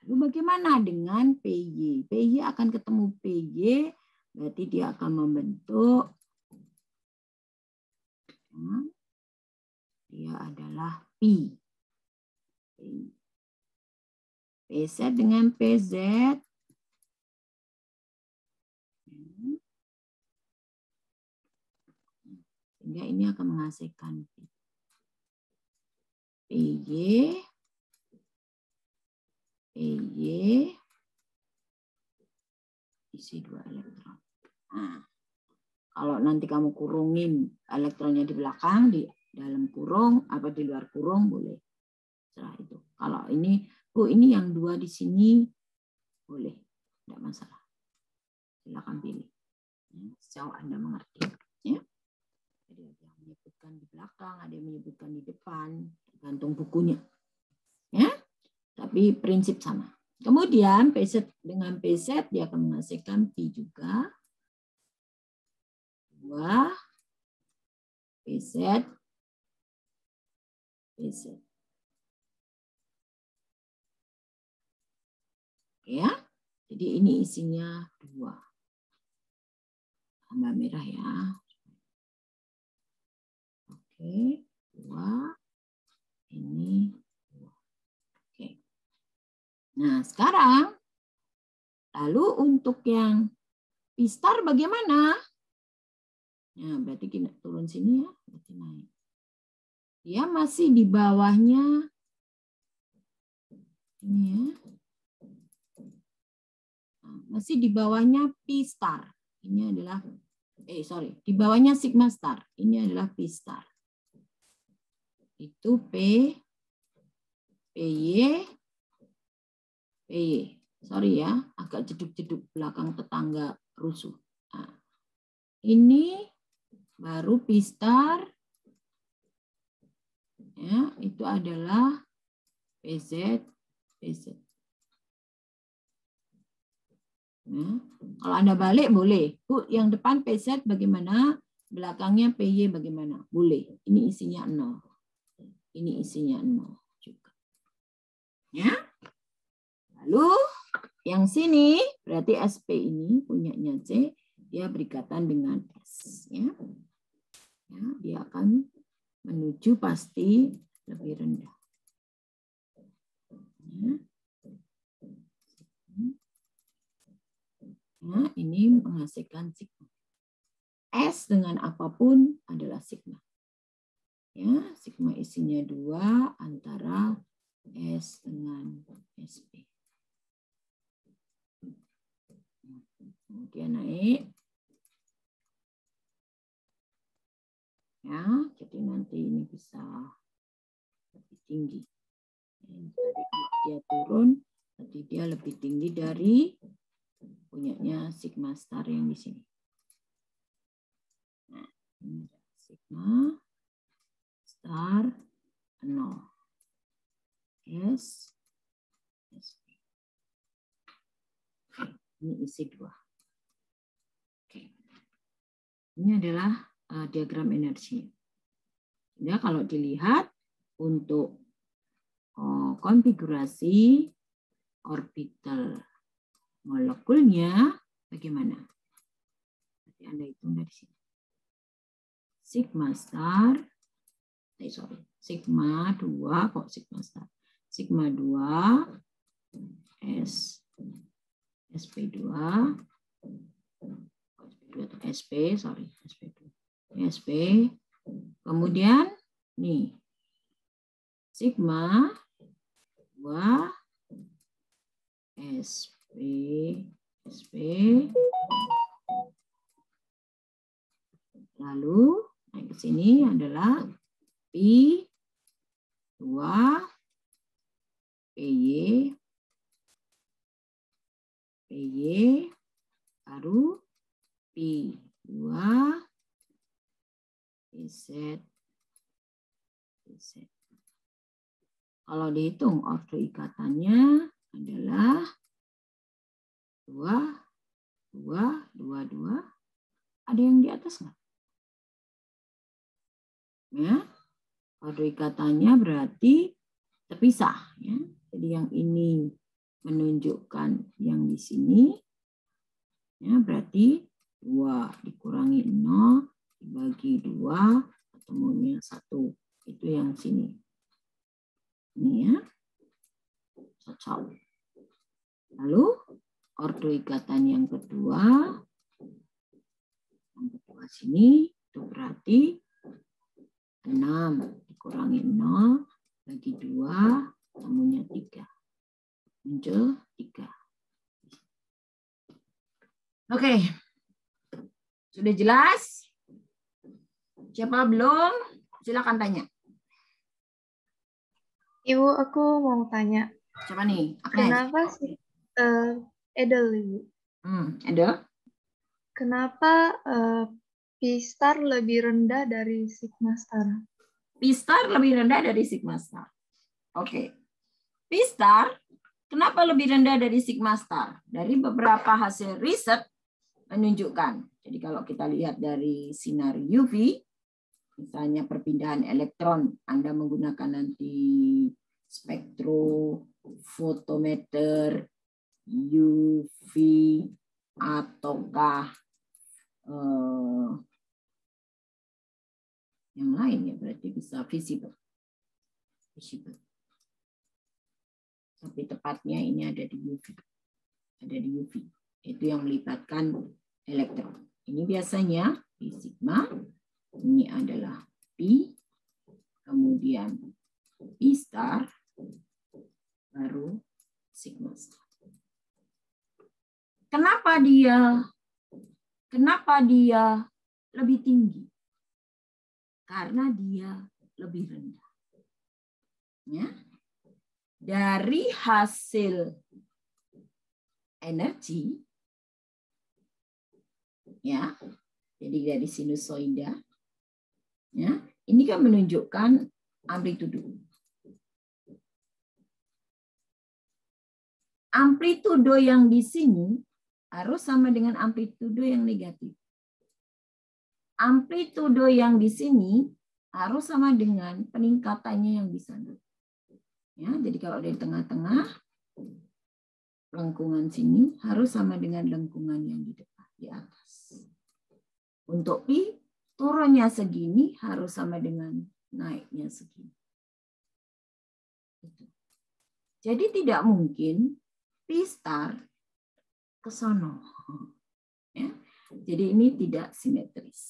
Lalu bagaimana dengan PY? PY akan ketemu PY, berarti dia akan membentuk dia adalah P. PZ dengan PZ. Sehingga ini akan menghasilkan PY, isi 2 elektron. Nah, kalau nanti kamu kurungin elektronnya di belakang, di dalam kurung, apa di luar kurung, boleh. Setelah itu. Kalau ini, ini yang 2 di sini, boleh. Tidak masalah. Silakan pilih. Sejauh Anda mengerti. Ya. Jadi ada yang menyebutkan di belakang, ada yang menyebutkan di depan, tergantung bukunya. Ya. Tapi prinsip sama. Kemudian PZ dengan PZ dia akan menghasilkan P juga. 2 PZ. Ya, jadi ini isinya 2. Tambah merah ya. Oke, 2. Ini 2. Oke. Nah, sekarang lalu untuk yang P star bagaimana? Nah, berarti kita turun sini ya, berarti naik. Dia masih di bawahnya ini ya. Nah, masih di bawahnya P star. Ini adalah di bawahnya sigma star. Ini adalah P star. Itu PY. Sorry ya, agak jeduk-jeduk belakang tetangga rusuh. Nah, ini baru P star. Ya, itu adalah PZ. Ya. Kalau Anda balik boleh. Bu, yang depan PZ bagaimana? Belakangnya PY bagaimana? Boleh. Ini isinya 0. Ini isinya 0 juga. Ya. Lalu yang sini berarti SP ini punyanya C, dia berikatan dengan S. Ya. Ya, dia akan menuju pasti lebih rendah. Ya. Nah, ini menghasilkan sigma. S dengan apapun adalah sigma. Ya, sigma isinya 2 antara S dengan SP. Kemudian naik. Ya, jadi nanti ini bisa lebih tinggi. Tadi kalau dia turun, berarti dia lebih tinggi dari punyanya sigma star yang di sini. Nah, ini ada sigma star 0. S, SP. Oke, ini isi 2. Oke. Ini adalah diagram energi. Ya, kalau dilihat untuk konfigurasi orbital molekulnya bagaimana? Nanti Anda hitung dari sini. Sigma star, sigma 2 kok sigma star. Sigma 2 S SP2 SP, sorry, SP2. SP. Kemudian nih sigma 2 SP lalu naik ke sini adalah P2 PY baru P2 PZ. Kalau dihitung ordo ikatannya adalah 2, 2, 2, 2. Ada yang di atas nggak? Ya, ordo ikatannya berarti terpisah. Ya. Jadi yang ini menunjukkan yang di sini, ya, berarti 2 dikurangi 0 dibagi 2 ketemunya 1. Itu yang sini. Ini ya. Cocok. Lalu ordo ikatan yang kedua sini itu berarti 6 dikurangi 0 bagi 2 ketemunya 3. Muncul 3. Oke. Sudah jelas? Siapa belum? Silakan tanya. Ibu, aku mau tanya. Siapa nih? Agnes. Kenapa sih Edel, Ibu? Edel? Kenapa P star lebih rendah dari sigma star? P star lebih rendah dari sigma star. Oke. P star kenapa lebih rendah dari sigma star? Dari beberapa hasil riset menunjukkan. Jadi kalau kita lihat dari sinar UV, misalnya perpindahan elektron, Anda menggunakan nanti spektrofotometer, UV, ataukah yang lain ya, berarti bisa visible. Tapi tepatnya ini ada di UV. Ada di UV. Itu yang melibatkan elektron. Ini biasanya P sigma. Ini adalah P, kemudian P star, baru sigma star. Kenapa dia lebih tinggi? Karena dia lebih rendah. Ya. Dari hasil energi, ya, jadi dari sinusoida. Ya, ini kan menunjukkan amplitudo. Amplitudo yang di sini harus sama dengan amplitudo yang negatif. Amplitudo yang di sini harus sama dengan peningkatannya yang di sana. Ya, jadi kalau dari tengah-tengah, lengkungan sini harus sama dengan lengkungan yang di depan, di atas. Untuk Pi, turunnya segini harus sama dengan naiknya segini. Jadi tidak mungkin P star ke sono. Ya. Jadi ini tidak simetris.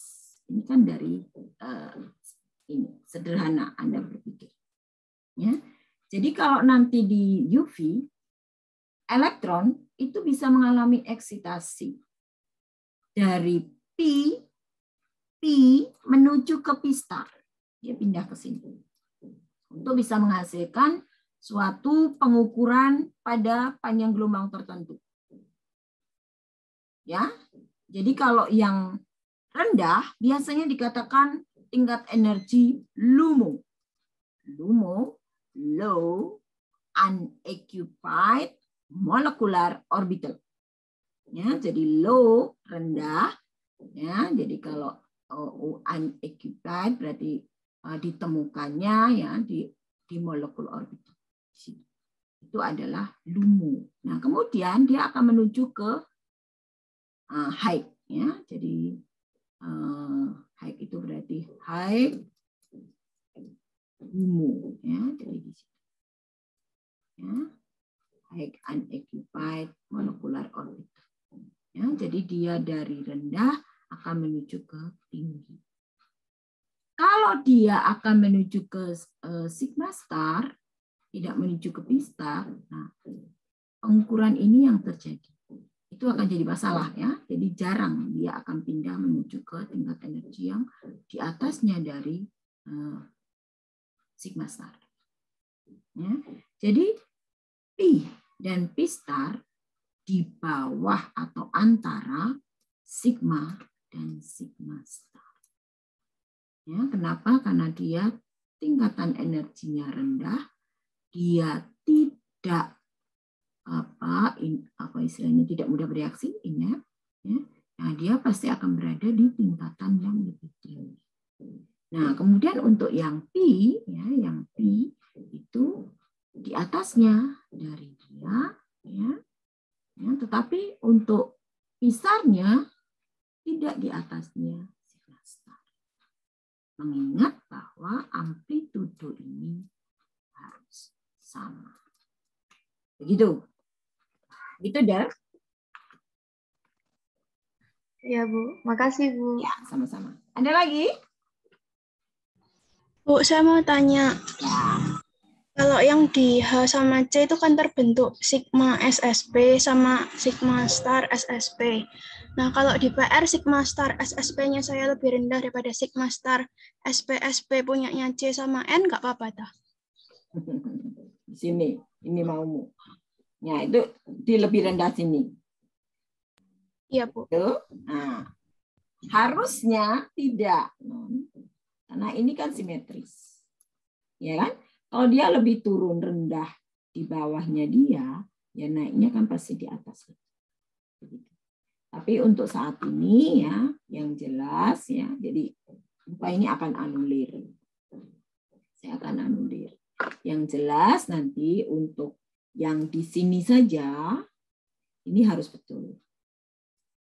Ini kan dari Ini sederhana Anda berpikir. Ya. Jadi kalau nanti di UV, elektron itu bisa mengalami eksitasi dari P menuju ke P star. Dia pindah ke sini. Untuk bisa menghasilkan suatu pengukuran pada panjang gelombang tertentu. Ya. Jadi kalau yang rendah biasanya dikatakan tingkat energi LUMO. LUMO, low unoccupied molecular orbital. Ya, jadi low rendah. Ya, jadi kalau unoccupied berarti ditemukannya ya di molekul orbital. Itu adalah LUMO. Nah, kemudian dia akan menuju ke high. Ya, jadi high itu berarti high LUMO. Ya, jadi di situ. Ya, high unoccupied molecular orbital. Ya, jadi dia dari rendah akan menuju ke tinggi. Kalau dia akan menuju ke sigma star, tidak menuju ke P star, nah, pengukuran ini yang terjadi. Itu akan jadi masalah ya. Jadi jarang dia akan pindah menuju ke tingkat energi yang di atasnya dari sigma star. Ya. Jadi P dan P star di bawah atau antara sigma dan sigma star. Ya, kenapa? Karena dia tingkatan energinya rendah, dia tidak apa istilahnya tidak mudah bereaksi, inert, ya. Nah, dia pasti akan berada di tingkatan yang lebih tinggi. Nah, kemudian untuk yang P, ya, yang P itu di atasnya dari dia, ya, tetapi untuk pisarnya tidak di atasnya sigma star. Mengingat bahwa amplitudo ini harus sama. Begitu. Gitu, Dar? Ya, Bu. Makasih, Bu. Ya, sama-sama. Ada lagi? Bu, saya mau tanya. Ya. Kalau yang di H sama C itu kan terbentuk sigma SSP sama sigma star SSP. Nah, kalau di PR sigma star SSP-nya saya lebih rendah daripada sigma star SPSP punyanya C sama N, nggak apa-apa dah. Di sini, ini maumu. Ya, itu di lebih rendah sini. Iya, Bu. Tuh. Nah, harusnya tidak. Karena ini kan simetris. Ya kan? Kalau dia lebih turun rendah di bawahnya dia, ya naiknya kan pasti di atas. Tapi untuk saat ini ya, yang jelas ya, jadi lupa ini akan anulir. Saya akan anulir. Yang jelas nanti untuk yang di sini saja, ini harus betul.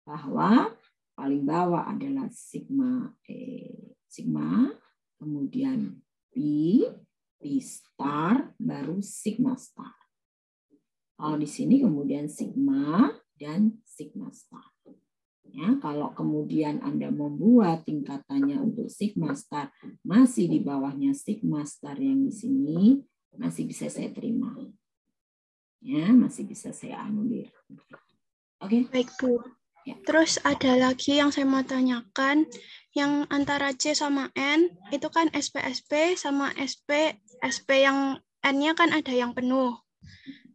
Bahwa paling bawah adalah sigma, kemudian P star, baru sigma star. Kalau di sini kemudian sigma dan sigma star. Ya, kalau kemudian Anda membuat tingkatannya untuk sigma star masih di bawahnya sigma star yang di sini, masih bisa saya terima. Ya, masih bisa saya anulir. Oke. Baik, Bu. Ya. Terus ada lagi yang saya mau tanyakan, yang antara C sama N, itu kan SPSP sama SP yang N-nya kan ada yang penuh.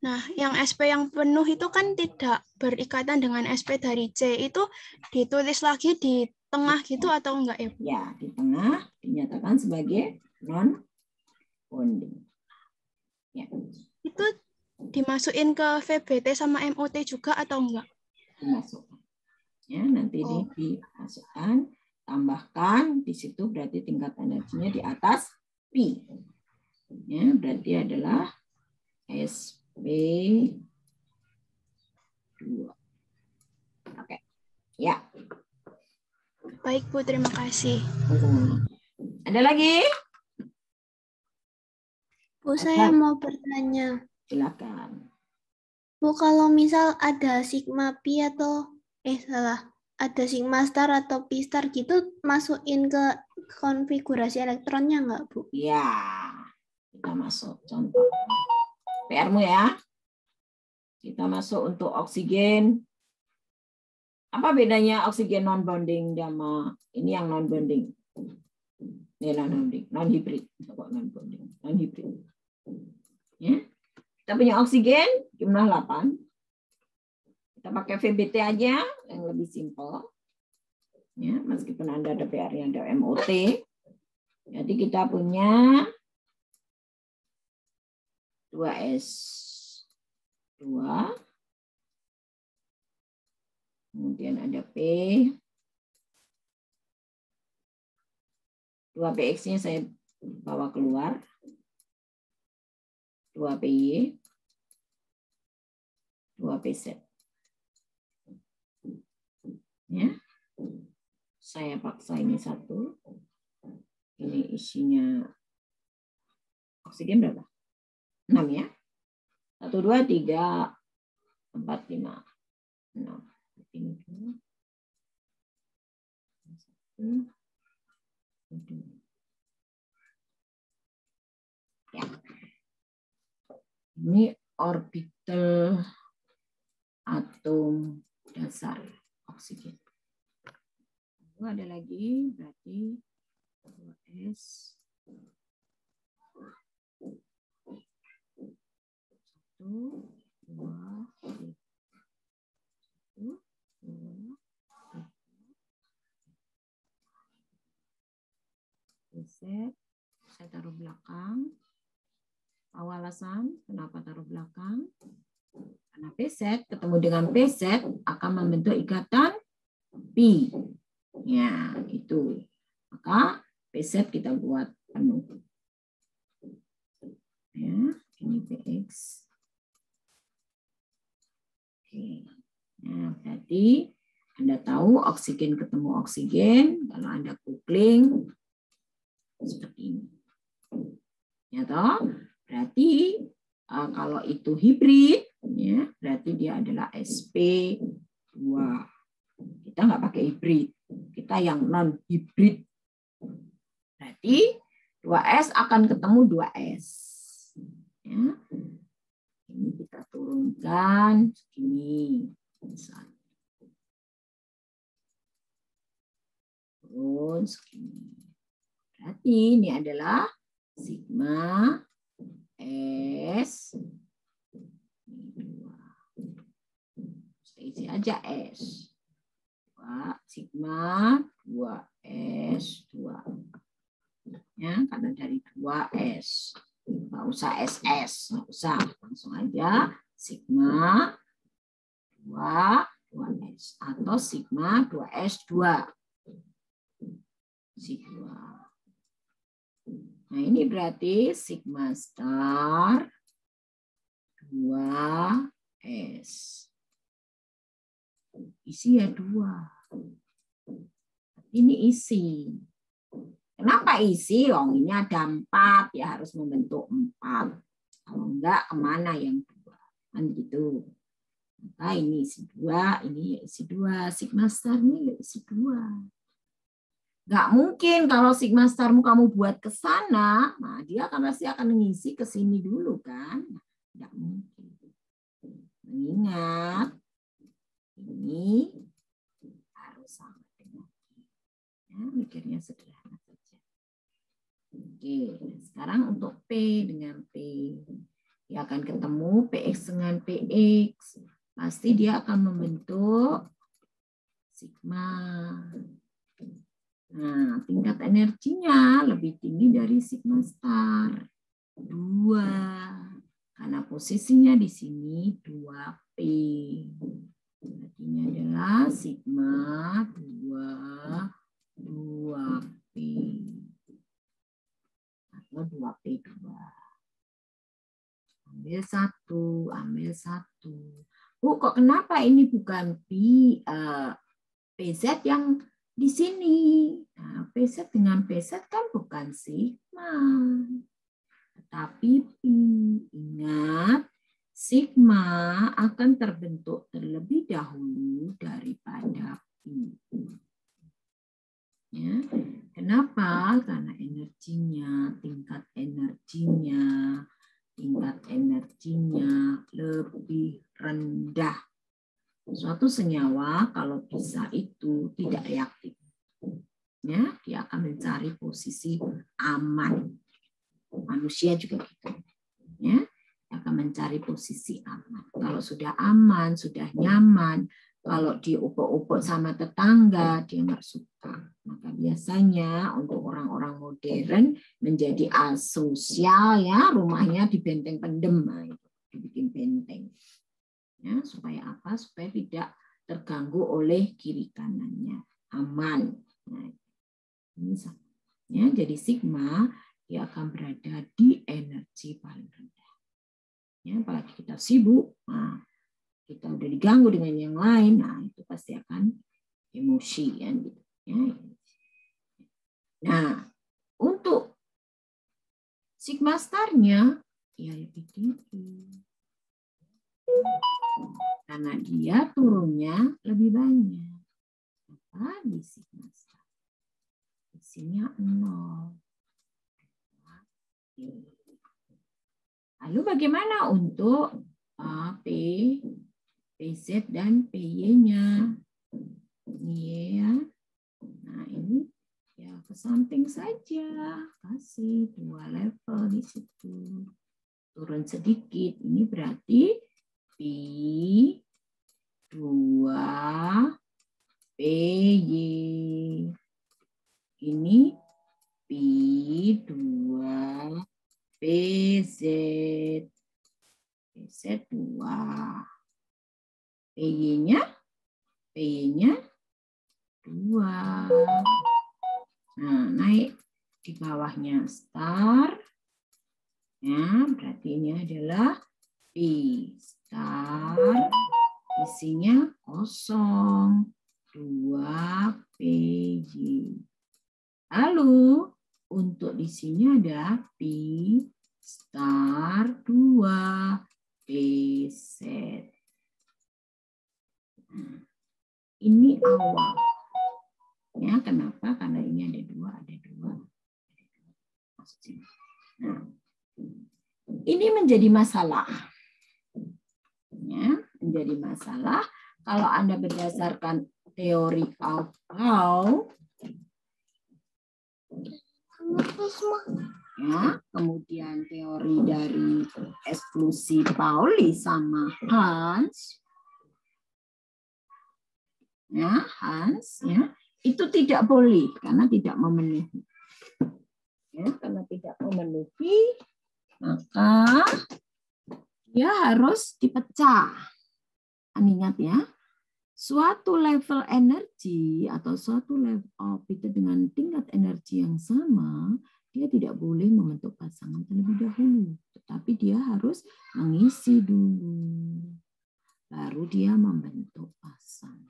Nah, yang SP yang penuh itu kan tidak berikatan dengan SP dari C. Itu ditulis lagi di tengah gitu atau enggak ya, Bu? Ya, di tengah dinyatakan sebagai non-bonding. Ya. Itu dimasukin ke VBT sama MOT juga atau enggak? Dimasukkan. Ya, nanti dimasukkan, tambahkan di situ berarti tingkat energinya di atas P. Ya, berarti adalah SP2. Oke. Ya. Baik, Bu, terima kasih. Ada lagi? Bu, saya mau bertanya. Silakan. Bu, kalau misal ada sigma pi atau ada sigma star atau pi star gitu, masukin ke konfigurasi elektronnya nggak, Bu? Ya, kita masuk contoh. PR-mu ya. Kita masuk untuk oksigen. Apa bedanya oksigen non-bonding sama ini yang non-bonding? Ini non-bonding, non-hybrid. Non-bonding, non-hybrid. Ya. Kita punya oksigen, jumlah 8. Kita pakai VBT aja, yang lebih simpel. Ya, meskipun Anda ada PR-nya, ada MOT. Jadi kita punya 2S2. Kemudian ada P. 2PX-nya saya bawa keluar. 2PY. 2PZ. Ya. Saya paksa ini 1. Ini isinya oksigen berapa? 6 ya. 1, 2, 3, 4, 5, 6. Ini 2. 1, 2. Ya. Ini orbital atom dasar oksigen. Lalu ada lagi, berarti 2S. 1, 2, 3. 1, 2, 3. Saya taruh belakang. Tahu alasan kenapa taruh belakang? Karena PZ ketemu dengan PZ akan membentuk ikatan pi. Ya, itu. Maka PZ kita buat penuh. Ya, ini PX. Oke. Nah, berarti Anda tahu oksigen ketemu oksigen, kalau Anda coupling seperti ini. Ya toh? Berarti kalau itu hibrid, ya, berarti dia adalah SP2. Kita nggak pakai hibrid, kita yang non hibrid. Berarti 2S akan ketemu 2S. Ya. Ini kita turunkan segini. Turun segini. Berarti ini adalah sigma S. Saya isi aja S. 2 sigma 2S2. Ya, karena dari 2S. Nggak usah SS, nggak usah. Langsung aja sigma 2S atau sigma 2S2. Sigma. Nah, ini berarti sigma star 2S. Isi ya 2. Ini isi. Kenapa isi? Oh, ini ada 4, ya harus membentuk 4. Kalau enggak, kemana yang 2? Kan gitu. Maka ini isi 2, ini isi 2. Sigma star ini isi 2. Nggak mungkin kalau sigma starmu kamu buat ke sana, nah dia pasti akan mengisi ke sini dulu kan? Nggak mungkin. Mengingat ini harus sama dengan ini. Ya, mikirnya sederhana saja. Oke, sekarang untuk P dengan P. Dia akan ketemu PX dengan PX. Pasti dia akan membentuk sigma. Nah, tingkat energinya lebih tinggi dari sigma star. 2. Karena posisinya di sini 2P. Berarti ini adalah sigma 2P. Atau 2P2. Ambil 1, ambil 1. Bu, kok kenapa ini bukan PZ yang di sini? Nah, PZ dengan PZ kan bukan sigma, tetapi pi. Ingat, sigma akan terbentuk terlebih dahulu daripada pi. Ya, kenapa? Kenapa? Karena energinya, tingkat energinya lebih rendah. Suatu senyawa kalau bisa itu tidak reaktif. Ya, dia akan mencari posisi aman. Manusia juga gitu. Ya, akan mencari posisi aman. Kalau sudah aman, sudah nyaman, kalau diupuk-upuk sama tetangga, dia nggak suka. Maka biasanya untuk orang-orang modern menjadi asosial, ya, rumahnya di benteng pendem, dibikin benteng. Ya, supaya apa? Supaya tidak terganggu oleh kiri kanannya, aman. Nah, ini sama. Ya, jadi sigma dia akan berada di energi paling rendah. Ya, apalagi kita sibuk, nah, kita udah diganggu dengan yang lain, nah itu pasti akan emosi, ya, gitu. Ya. Nah, untuk sigma starnya ya lebih tinggi karena dia turunnya lebih banyak. Apa di sigma star? Isinya 0. Lalu bagaimana untuk P, PZ dan PY-nya? Ini ya. Nah, ini ya ke samping saja. Kasih 2 level di situ. Turun sedikit. Ini berarti P2 PY. Ini P2 PZ. PZ2. PY-nya 2. Nah, naik di bawahnya star. Ya, berarti ini adalah P star. Isinya kosong. 2 PY. Lalu untuk di sini ada P star 2 PZ. Ini awal. Ya, kenapa? Karena ini ada 2. Nah, ini menjadi masalah. Ya, menjadi masalah kalau Anda berdasarkan teori Aufbau. Ya, kemudian teori dari eksklusi Pauli sama Hans. Ya, Hans, ya, itu tidak boleh karena tidak memenuhi. Ya, karena tidak memenuhi, maka dia harus dipecah. Ingat ya, suatu level energi atau suatu level orbit dengan tingkat energi yang sama, dia tidak boleh membentuk pasangan terlebih dahulu, tetapi dia harus mengisi dulu, baru dia membentuk pasangan.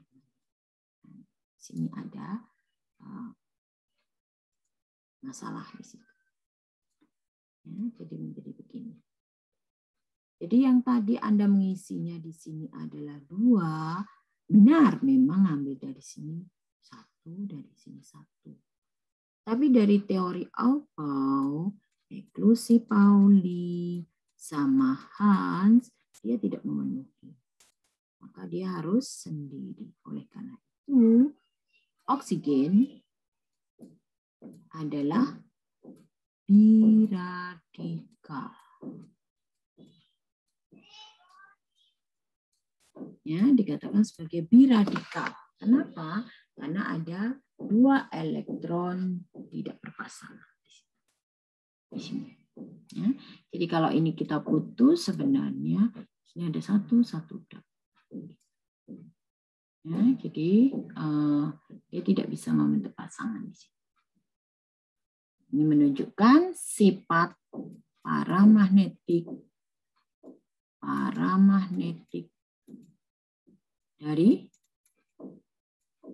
Sini ada masalah di situ. Ya, jadi menjadi begini. Jadi yang tadi Anda mengisinya di sini adalah 2, benar memang ambil dari sini 1, dari sini 1. Tapi dari teori Aufbau, eksklusi Pauli sama Hans, dia tidak memenuhi. Maka dia harus sendiri. Oleh karena itu, oksigen adalah biradikal. Ya, dikatakan sebagai biradikal. Kenapa? Karena ada 2 elektron tidak berpasangan di sini. Ya, jadi kalau ini kita putus, sebenarnya ini ada 1 double. Ya, jadi dia tidak bisa membentuk pasangan di sini. Ini menunjukkan sifat paramagnetik dari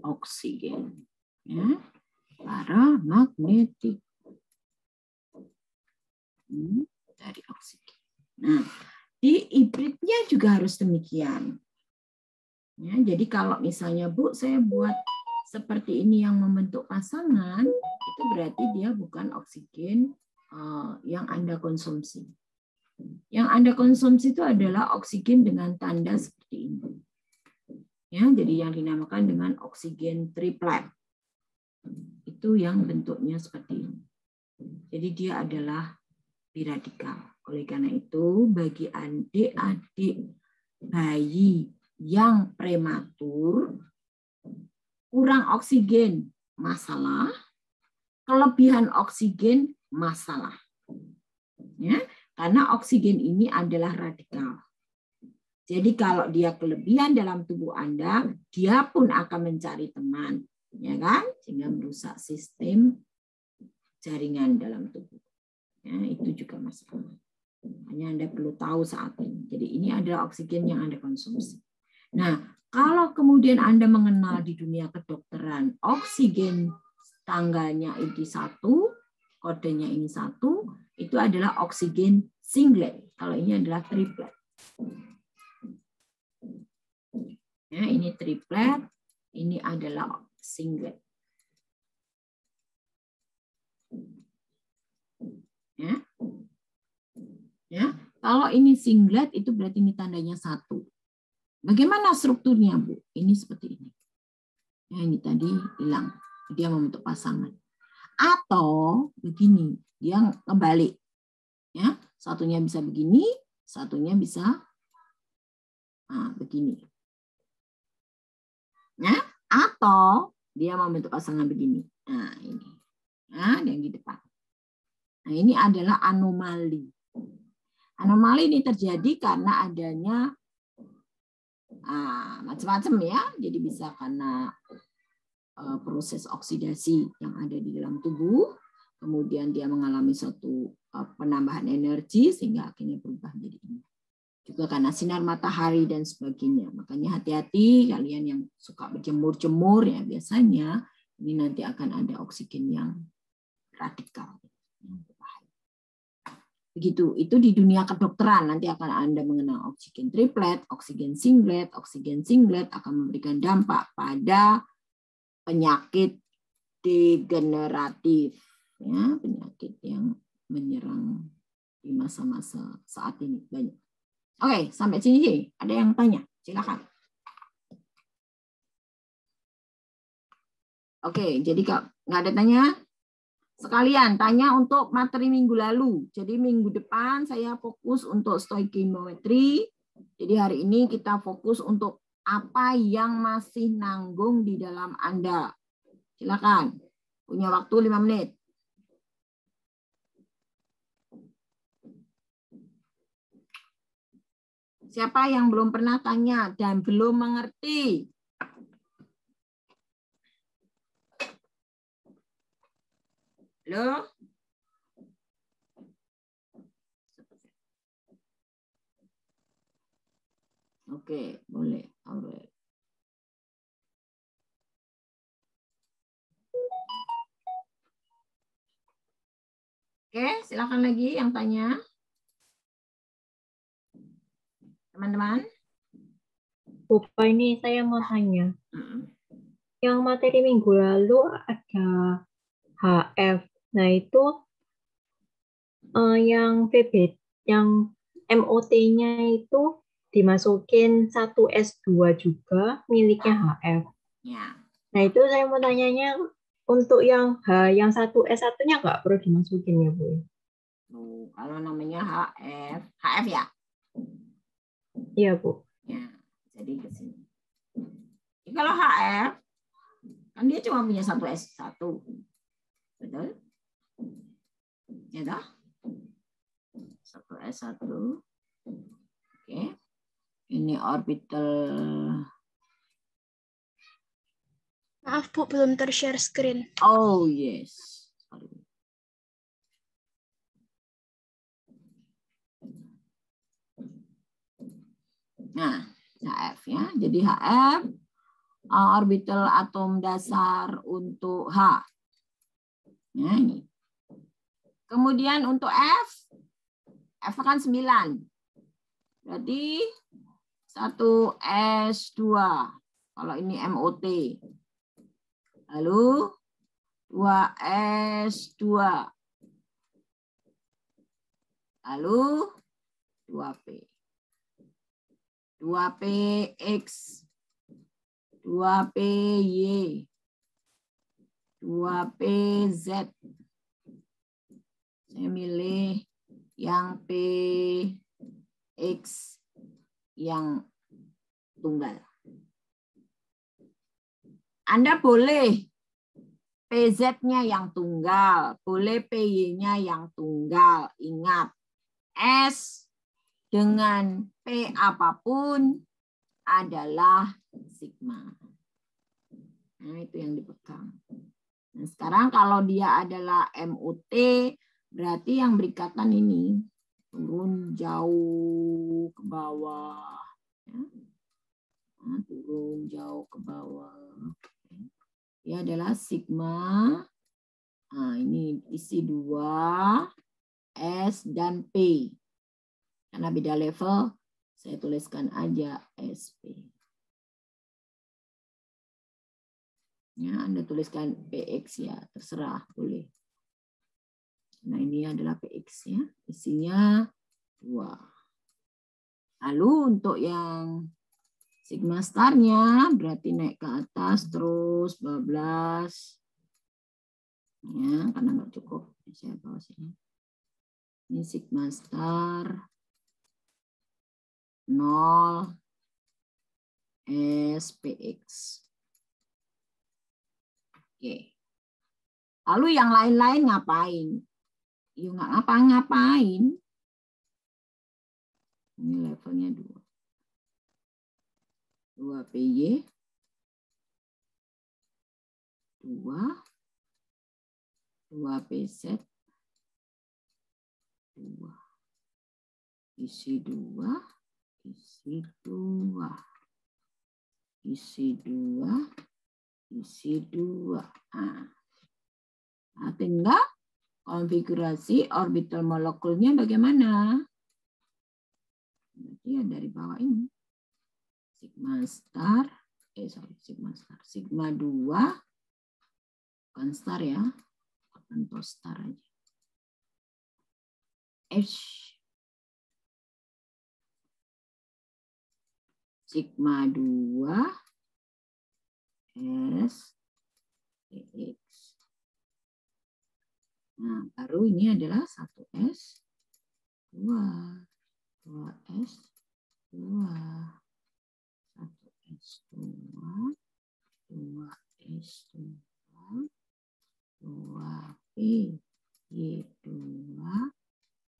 oksigen. Ya, paramagnetik dari oksigen. Nah, di hibridnya juga harus demikian. Ya, jadi kalau misalnya Bu, saya buat seperti ini yang membentuk pasangan, itu berarti dia bukan oksigen yang Anda konsumsi. Yang Anda konsumsi itu adalah oksigen dengan tanda seperti ini. Ya, jadi yang dinamakan dengan oksigen triplet. Itu yang bentuknya seperti ini. Jadi dia adalah biradikal. Oleh karena itu, bagi adik-adik bayi yang prematur, kurang oksigen masalah, kelebihan oksigen masalah. Ya, karena oksigen ini adalah radikal. Jadi kalau dia kelebihan dalam tubuh Anda, dia pun akan mencari teman, ya kan? Sehingga merusak sistem jaringan dalam tubuh. Ya, itu juga masalah. Hanya Anda perlu tahu saat ini. Jadi ini adalah oksigen yang Anda konsumsi. Nah, kalau kemudian Anda mengenal di dunia kedokteran, oksigen tanggalnya ini 1, kodenya ini 1, itu adalah oksigen singlet. Kalau ini adalah triplet. Ya, ini triplet, ini adalah singlet. Ya. Ya, kalau ini singlet itu berarti ini tandanya 1. Bagaimana strukturnya, Bu? Ini seperti ini. Ya, ini tadi hilang. Dia membentuk pasangan. Atau begini, dia kebalik. Ya, satunya bisa begini, satunya bisa begini. Ya, atau dia membentuk pasangan begini. Nah, ini. Nah, yang di depan. Nah, ini adalah anomali. Anomali ini terjadi karena adanya macam-macam ya. Jadi bisa karena proses oksidasi yang ada di dalam tubuh, kemudian dia mengalami suatu penambahan energi sehingga akhirnya berubah menjadi ini. Juga karena sinar matahari dan sebagainya. Makanya hati-hati kalian yang suka berjemur-jemur ya, biasanya ini nanti akan ada oksigen yang radikal. Begitu, itu di dunia kedokteran nanti akan Anda mengenal oksigen triplet, oksigen singlet akan memberikan dampak pada penyakit degeneratif, ya, penyakit yang menyerang di masa-masa saat ini banyak. Oke, sampai sini ada yang tanya, silakan. Oke, jadi kalau nggak ada tanya, sekalian tanya untuk materi minggu lalu. Jadi minggu depan saya fokus untuk stoichiometry. Jadi hari ini kita fokus untuk apa yang masih nanggung di dalam Anda. Silakan. Punya waktu 5 menit. Siapa yang belum pernah tanya dan belum mengerti? Halo? Oke, boleh. Alright. Oke, silakan lagi yang tanya. Teman-teman. Bapak, ini saya mau tanya. Yang materi minggu lalu ada HF. Nah, itu yang PB, yang MOT-nya itu dimasukin 1S2 juga miliknya HF. Ya. Nah, itu saya mau tanyanya untuk yang yang 1S1-nya nggak perlu dimasukin ya, Bu? Kalau namanya HF ya? Iya, Bu. Ya, jadi ke sini. Kalau HF, kan dia cuma punya 1S1. Betul? Ya dah? 1S1. Oke. Ini orbital. Maaf Bu, belum ter-share screen. Oh yes. Sorry. Nah, HF ya. Jadi HF orbital atom dasar untuk H. Nah, ini. Kemudian untuk F kan 9. Berarti 1S2. Kalau ini MOT. Lalu 2S2. Lalu 2P. 2PX. 2PY. 2PZ. Saya milih yang PX yang tunggal. Anda boleh PZ-nya yang tunggal, boleh PY-nya yang tunggal. Ingat, S dengan P apapun adalah sigma. Nah, itu yang dipegang. Nah, sekarang kalau dia adalah MUT, berarti yang berikatan ini turun jauh ke bawah. Ya. Nah, turun jauh ke bawah. Dia adalah sigma. Nah, ini isi 2, S dan P. Karena beda level, saya tuliskan aja SP. Ya, Anda tuliskan PX ya, terserah, boleh. Nah, ini adalah PX ya, isinya 2. Lalu untuk yang sigma starnya berarti naik ke atas terus bablas. Ya, karena nggak cukup. Saya bawa sini. Ini sigma star 0 SPX. Oke. Lalu yang lain-lain ngapain? Ya nggak ngapa-ngapain. Ini levelnya 2. 2PY. 2PZ. 2. Isi 2. Isi 2. Isi 2. Isi 2. Nah, tinggal konfigurasi orbital molekulnya bagaimana? Berarti ya dari bawah ini. Sigma star, sigma 2, bukan star ya, atau star aja. H, sigma 2, S, X. Nah, baru ini adalah 1S, 2, 2S, 2. 1S2, 2S2, 2P, Y2,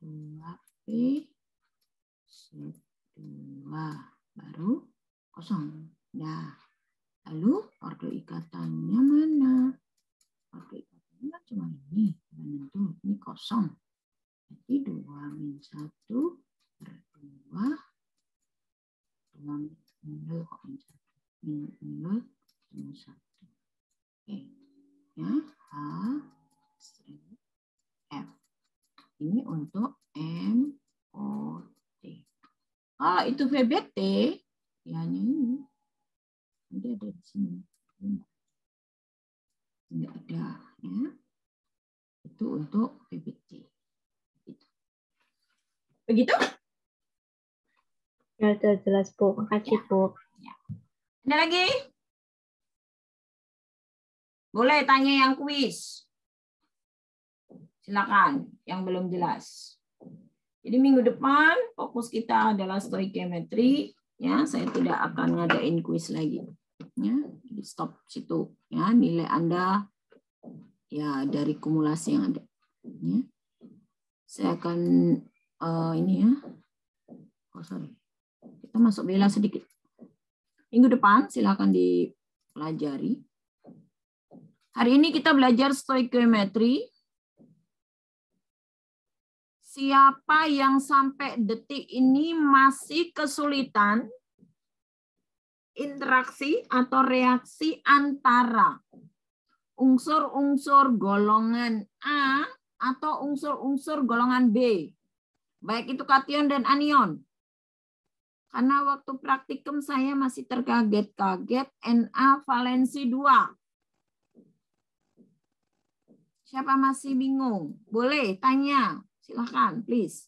2P, Z2, baru kosong. Nah, lalu ordo ikatannya mana? Ordo ikatannya cuma ini, tentu ini kosong. Jadi 2-1 per 2, 2 0 kok minus 1. Oke. Ya, H F. Ini untuk MOT. Kalau itu VBT, ya hanya ini. Nanti ada di sini. Tidak ada, ya. Itu untuk VBT. Begitu? Ya, sudah jelas, Bu. Makasih, Bu. Ya. Ada lagi? Boleh tanya yang kuis. Silakan, yang belum jelas. Jadi minggu depan fokus kita adalah stoichiometry. Ya, saya tidak akan ngadain kuis lagi. Ya, jadi stop situ. Ya, nilai Anda ya dari kumulasi yang ada. Ya. Saya akan ini ya. Oh sorry. Kita masuk bela sedikit. Minggu depan silakan dipelajari. Hari ini kita belajar stoichiometry. Siapa yang sampai detik ini masih kesulitan interaksi atau reaksi antara unsur-unsur golongan A atau unsur-unsur golongan B, baik itu kation dan anion. Karena waktu praktikum saya masih terkaget-kaget Na valensi 2. Siapa masih bingung? Boleh tanya. Silahkan, please.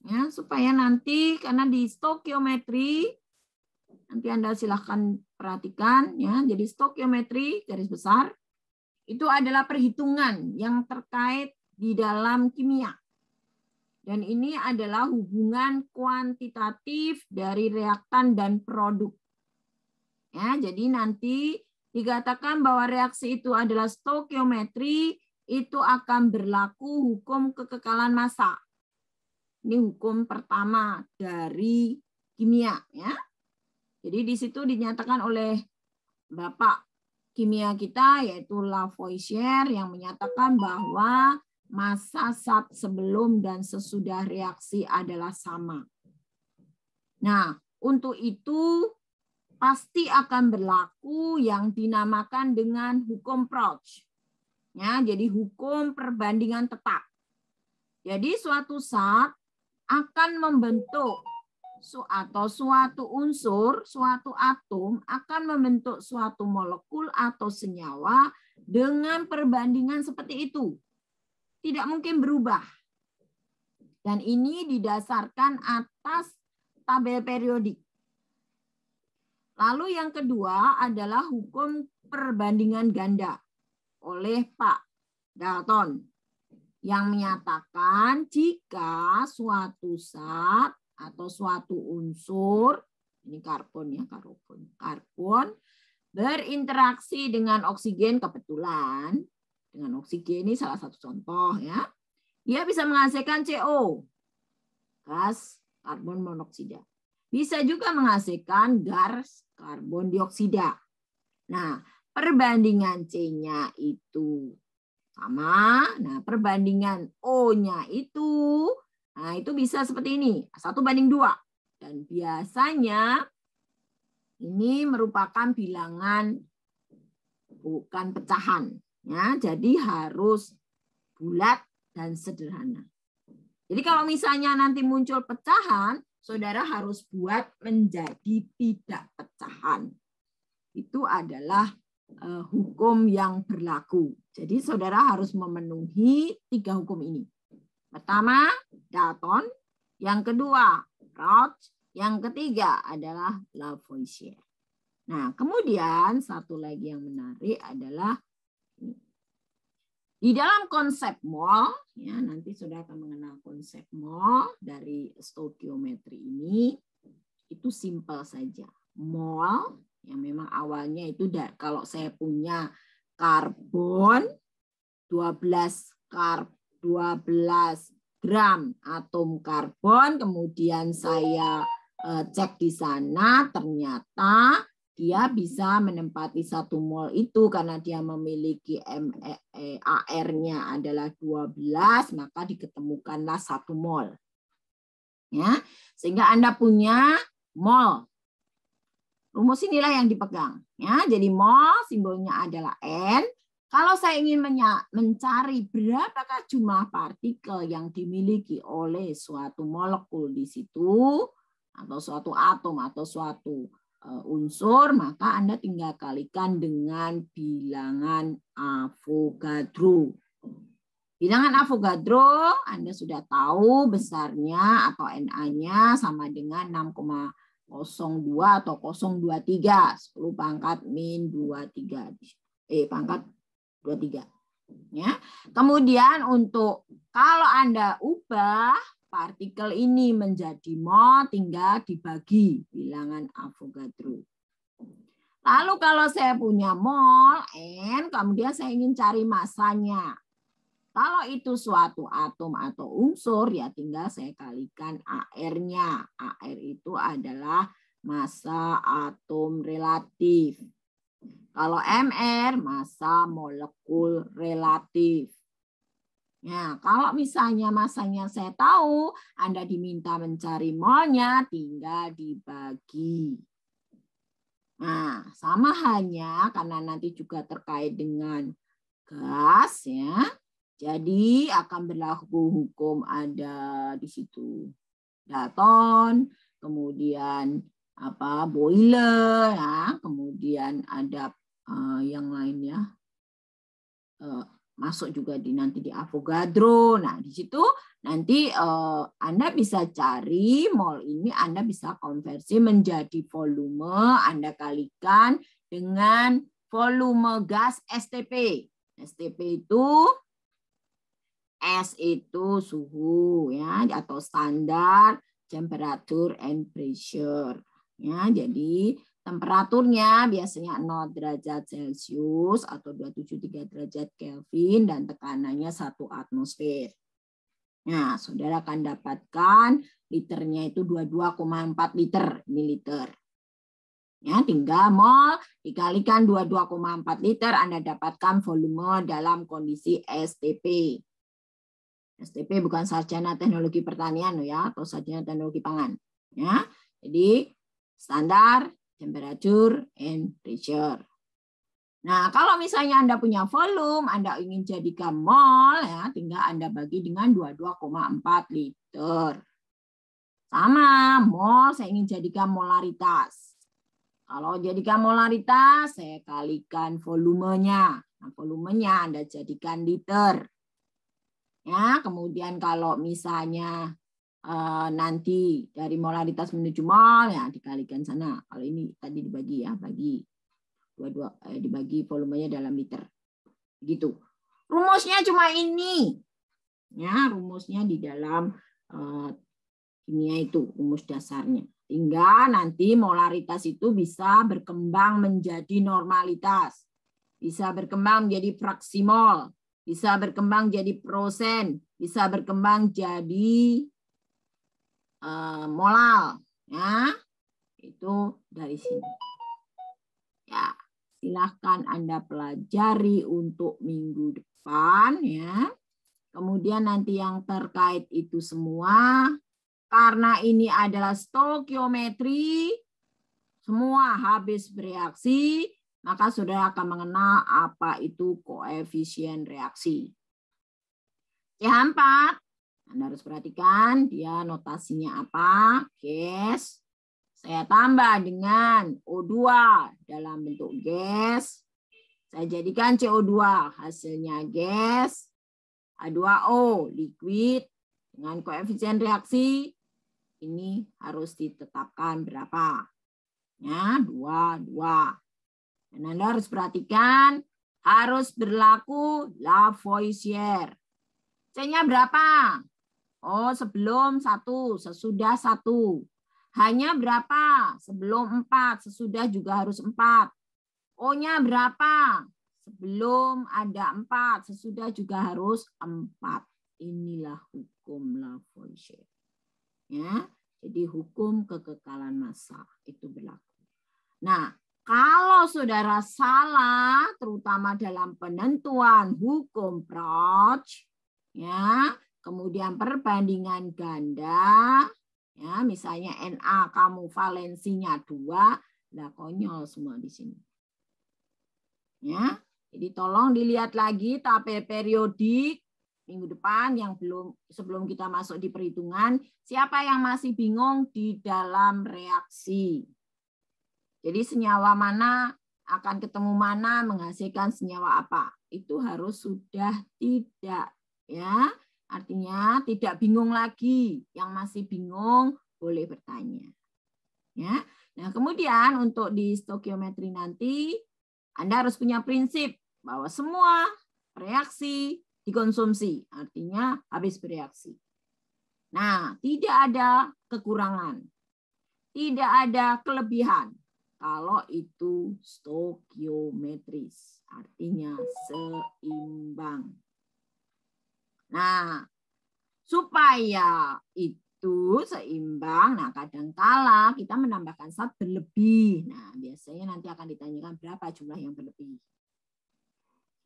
Ya, supaya nanti karena di stokiometri nanti Anda silahkan perhatikan ya. Jadi stokiometri garis besar itu adalah perhitungan yang terkait di dalam kimia. Dan ini adalah hubungan kuantitatif dari reaktan dan produk. Ya, jadi nanti dikatakan bahwa reaksi itu adalah stokiometri, itu akan berlaku hukum kekekalan massa. Ini hukum pertama dari kimia, ya. Jadi di situ dinyatakan oleh Bapak kimia kita yaitu Lavoisier yang menyatakan bahwa massa zat sebelum dan sesudah reaksi adalah sama. Nah, untuk itu pasti akan berlaku yang dinamakan dengan hukum Proch. Ya, jadi hukum perbandingan tetap. Jadi suatu zat akan membentuk atau suatu unsur, suatu atom akan membentuk suatu molekul atau senyawa dengan perbandingan seperti itu. Tidak mungkin berubah. Dan ini didasarkan atas tabel periodik. Lalu yang kedua adalah hukum perbandingan ganda oleh Pak Dalton yang menyatakan jika suatu zat atau suatu unsur, ini karbon ya, karbon berinteraksi dengan oksigen kebetulan, dengan oksigen ini salah satu contoh ya, dia bisa menghasilkan CO, gas karbon monoksida. Bisa juga menghasilkan gas karbon dioksida. Nah, perbandingan C-nya itu sama. Nah, perbandingan O-nya itu, nah itu bisa seperti ini, 1:2. Dan biasanya ini merupakan bilangan bukan pecahan. Ya, jadi harus bulat dan sederhana. Jadi kalau misalnya nanti muncul pecahan, saudara harus buat menjadi tidak pecahan. Itu adalah hukum yang berlaku. Jadi saudara harus memenuhi 3 hukum ini. Pertama, Dalton. Yang kedua, Proch. Yang ketiga adalah Lavoisier. Nah, kemudian satu lagi yang menarik adalah di dalam konsep mol, ya nanti saudara akan mengenal konsep mol dari stokiometri ini, itu simpel saja. Mol yang memang awalnya itu kalau saya punya karbon 12 gram atom karbon, kemudian saya cek di sana ternyata dia bisa menempati 1 mol itu karena dia memiliki AR-nya adalah 12, maka diketemukanlah 1 mol. Ya, sehingga Anda punya mol. Rumus inilah yang dipegang. Ya, jadi mol simbolnya adalah N. Kalau saya ingin mencari berapakah jumlah partikel yang dimiliki oleh suatu molekul di situ, atau suatu atom atau suatu unsur, maka Anda tinggal kalikan dengan bilangan Avogadro. Bilangan Avogadro Anda sudah tahu besarnya atau Na-nya sama dengan 6,02 atau 023, 10 pangkat min 23, pangkat 23. Ya. Kemudian untuk kalau Anda ubah partikel ini menjadi mol, tinggal dibagi bilangan Avogadro. Lalu kalau saya punya mol N, kemudian saya ingin cari massanya. Kalau itu suatu atom atau unsur, ya tinggal saya kalikan AR-nya. AR itu adalah massa atom relatif. Kalau MR, massa molekul relatif. Nah, kalau misalnya masanya saya tahu, Anda diminta mencari molnya, tinggal dibagi. Nah, sama halnya karena nanti juga terkait dengan gas, ya. Jadi akan berlaku hukum ada di situ Dalton, kemudian boiler, ya, kemudian ada yang lainnya. masuk juga nanti di Avogadro. Nah, di situ nanti Anda bisa cari mol ini, Anda bisa konversi menjadi volume, Anda kalikan dengan volume gas STP. STP itu S itu suhu ya, atau standar temperature and pressure. Ya, jadi temperaturnya biasanya 0 derajat Celcius atau 273 derajat Kelvin dan tekanannya 1 atmosfer. Nah, saudara akan dapatkan liternya itu 22,4 liter, mililiter. Ya, tinggal mol dikalikan 22,4 liter, Anda dapatkan volume dalam kondisi STP. STP bukan sarjana teknologi pertanian ya, atau sarjana teknologi pangan. Ya, jadi standar temperature and pressure. Nah, kalau misalnya Anda punya volume, Anda ingin jadikan mol, ya, tinggal Anda bagi dengan 22,4 liter. Sama, mol saya ingin jadikan molaritas. Kalau jadikan molaritas, saya kalikan volumenya. Nah, volumenya Anda jadikan liter. Ya, kemudian kalau misalnya nanti dari molaritas menuju mol ya dikalikan sana. Kalau ini tadi dibagi ya, dibagi volumenya dalam liter. Gitu. Rumusnya cuma ini. Ya, rumusnya di dalam kimia itu, rumus dasarnya. Hingga nanti molaritas itu bisa berkembang menjadi normalitas. Bisa berkembang menjadi fraksi mol. Bisa berkembang jadi prosen, bisa berkembang jadi molal, ya, itu dari sini. Ya, silahkan Anda pelajari untuk minggu depan, ya. Kemudian nanti yang terkait itu semua, karena ini adalah stokiometri, semua habis bereaksi. Maka saudara akan mengenal apa itu koefisien reaksi. CH4, Anda harus perhatikan dia notasinya apa. Gas. Saya tambah dengan O2 dalam bentuk gas. Saya jadikan CO2 hasilnya gas. H2O liquid dengan koefisien reaksi. Ini harus ditetapkan berapa? Ya, 2. Dan Anda harus perhatikan, harus berlaku Lavoisier. C-nya berapa? Oh, sebelum 1, sesudah 1. H-nya berapa? Sebelum 4, sesudah juga harus 4. O-nya berapa? Sebelum ada 4, sesudah juga harus 4. Inilah hukum Lavoisier. Ya, jadi hukum kekekalan massa itu berlaku. Nah, kalau saudara salah, terutama dalam penentuan hukum Proch, ya, kemudian perbandingan ganda, ya, misalnya Na kamu valensinya 2, lah konyol semua di sini. Ya, jadi tolong dilihat lagi tabel periodik minggu depan yang sebelum kita masuk di perhitungan, siapa yang masih bingung di dalam reaksi. Jadi senyawa mana akan ketemu mana menghasilkan senyawa apa. Itu harus sudah tidak, ya. Artinya tidak bingung lagi. Yang masih bingung boleh bertanya. Ya. Nah, kemudian untuk di stokiometri nanti Anda harus punya prinsip bahwa semua reaksi dikonsumsi, artinya habis bereaksi. Nah, tidak ada kekurangan. Tidak ada kelebihan. Kalau itu stokiometris, artinya seimbang. Nah, supaya itu seimbang, nah kadangkala kita menambahkan zat berlebih. Nah, biasanya nanti akan ditanyakan berapa jumlah yang berlebih.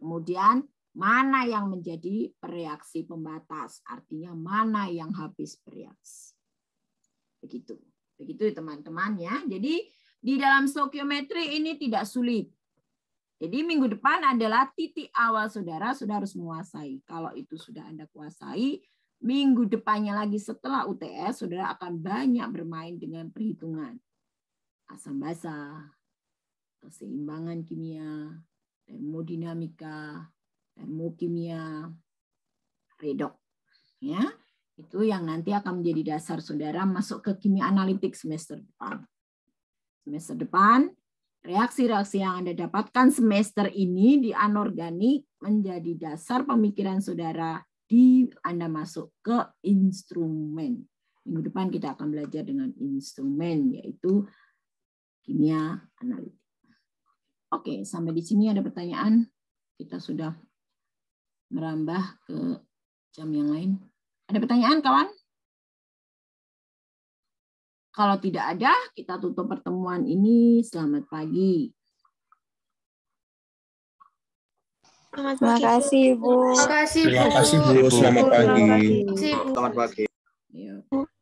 Kemudian, mana yang menjadi reaksi pembatas, artinya mana yang habis bereaksi. Begitu. Begitu teman-teman ya. Jadi, di dalam stokiometri ini tidak sulit. Jadi minggu depan adalah titik awal saudara harus menguasai. Kalau itu sudah Anda kuasai, minggu depannya lagi setelah UTS, saudara akan banyak bermain dengan perhitungan. Asam basa, keseimbangan kimia, termodinamika, termokimia redox. Ya, itu yang nanti akan menjadi dasar saudara masuk ke kimia analitik semester depan. Semester depan, reaksi-reaksi yang Anda dapatkan semester ini di anorganik menjadi dasar pemikiran saudara di Anda masuk ke instrumen. Minggu depan kita akan belajar dengan instrumen, yaitu kimia analitik. Oke, sampai di sini ada pertanyaan. Kita sudah merambah ke jam yang lain. Ada pertanyaan, kawan? Kalau tidak ada, kita tutup pertemuan ini. Selamat pagi. Selamat Terima pagi. kasih, Bu. Terima kasih, Bu. Terima kasih Bu, selamat pagi. Terima kasih. Terima kasih, Bu. Selamat pagi. Yuk.